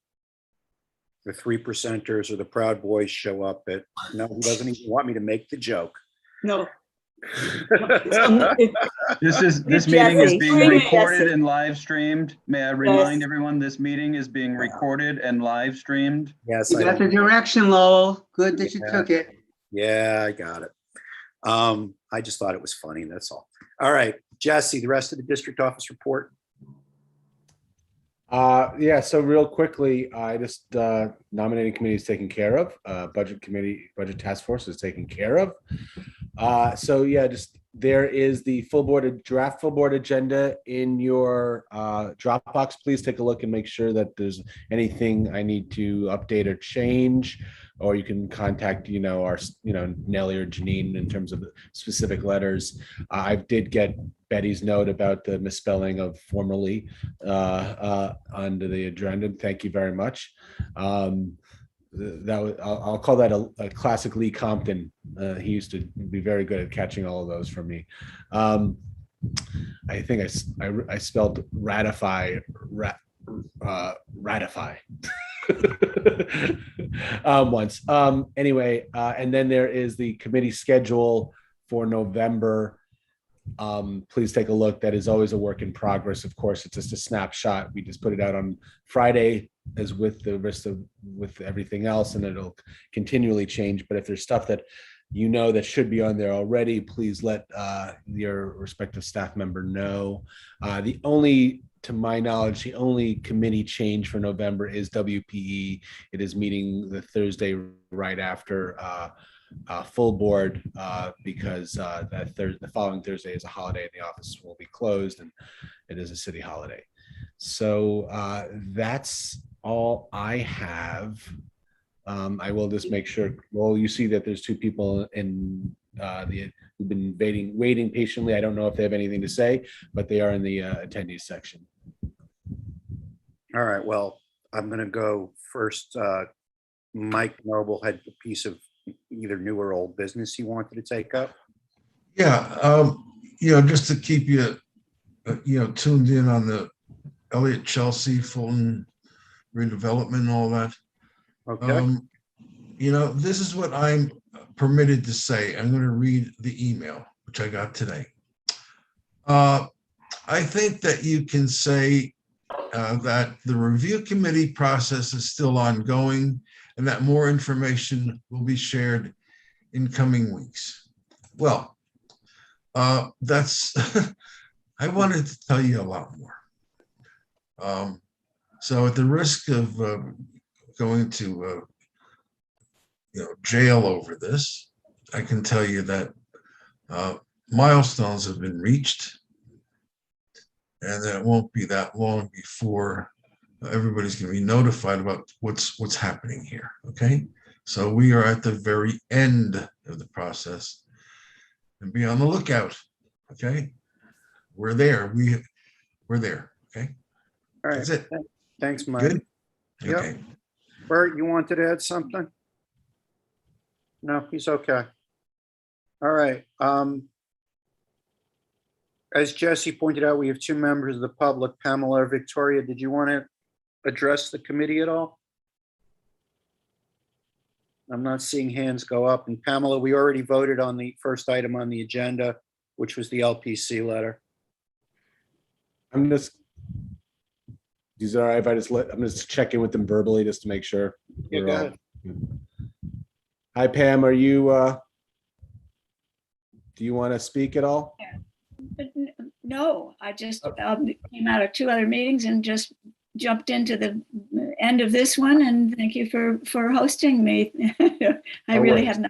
3%ers or the Proud Boys show up he doesn't even want me to make the joke. No. This meeting is being recorded and live streamed. May I remind everyone, this meeting is being recorded and live streamed? Yes. You got the direction, Lowell. Good that you took it. Yeah, I got it. I just thought it was funny, that's all. All right, Jesse, the rest of the district office report. Yeah, so real quickly, I just nominating committee is taken care of. Budget task force is taken care of. So yeah, there is the draft full board agenda in your Dropbox. Please take a look and make sure that there's anything I need to update or change, or you can contact our Nellie or Janine in terms of specific letters. I did get Betty's note about the misspelling of formerly under the agenda. Thank you very much. I'll call that a classic Lee Compton. He used to be very good at catching all of those for me. I think I spelled ratify. Once. Anyway, and then there is the committee schedule for November. Please take a look. That is always a work in progress. Of course, it's just a snapshot. We just put it out on Friday as with the rest of with everything else, and it'll continually change. But if there's stuff that you know that should be on there already, please let your respective staff member know. To my knowledge, the only committee change for November is WPE. It is meeting the Thursday right after full board because the following Thursday is a holiday and the office will be closed and it is a city holiday. So that's all I have. I will just make sure, well, you see that there's two people in who've been waiting patiently. I don't know if they have anything to say, but they are in the attendees section. All right, well, I'm going to go first. Mike Noble had a piece of either new or old business he wanted to take up. Yeah, just to keep you, tuned in on the Elliott, Chelsea, Fulton redevelopment and all that. Okay. This is what I'm permitted to say. I'm going to read the email, which I got today. I think that you can say that the review committee process is still ongoing and that more information will be shared in coming weeks. Well, that's, I wanted to tell you a lot more. So at the risk of going to jail over this, I can tell you that milestones have been reached and that it won't be that long before everybody's going to be notified about what's happening here. Okay, so we are at the very end of the process and be on the lookout. Okay, we're there. We're there. Okay, All right. that's it. Thanks, Mike. Good. Yep. Okay. Bert, you wanted to add something? No, he's okay. All right. As Jesse pointed out, we have two members of the public, Pamela or Victoria. Did you want to address the committee at all? I'm not seeing hands go up. And Pamela, we already voted on the first item on the agenda, which was the LPC letter. Is it all right if I'm just check in with them verbally just to make sure? Yeah, go ahead. Hi, Pam, are you, do you want to speak at all? No, I just came out of two other meetings and just jumped into the end of this one, and thank you for hosting me. I really have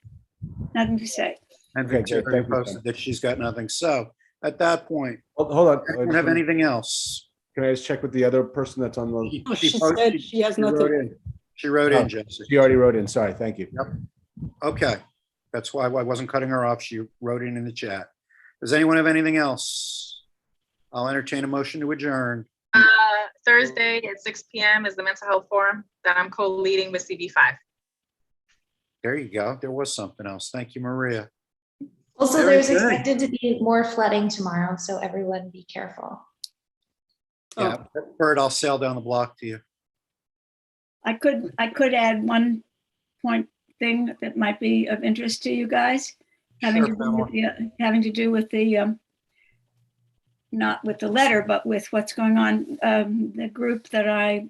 nothing to say. And Okay, Victoria good. Thank you, posted that she's got nothing. So at that point, Hold on. I don't have anything else. Can I just check with the other person that's on the? She said she has nothing. She wrote in, Jesse. She already wrote in. Sorry. Thank you. Yep. Okay. That's why I wasn't cutting her off. She wrote in the chat. Does anyone have anything else? I'll entertain a motion to adjourn. Thursday at 6 p.m. is the mental health forum that I'm co-leading with CB5. There you go. There was something else. Thank you, Maria. Also, Very there's good. expected to be more flooding tomorrow, so everyone be careful. Yeah, Bert, I'll sail down the block to you. I could add one point thing that might be of interest to you guys, having to do with the not with the letter, but with what's going on. The group that I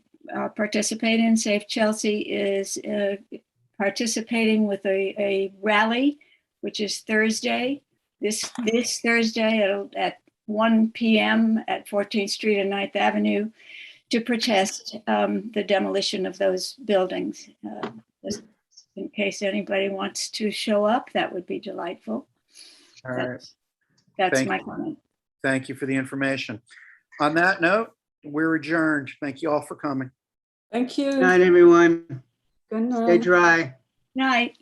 participate in, Safe Chelsea, is participating with a rally, which is Thursday, this Thursday at 1 p.m. at 14th Street and 9th Avenue to protest the demolition of those buildings. Just in case anybody wants to show up, that would be delightful. All right. That's Thank my you. comment. Thank you for the information. On that note, we're adjourned. Thank you all for coming. Thank you. Good night, everyone. Good night. Stay dry. Night.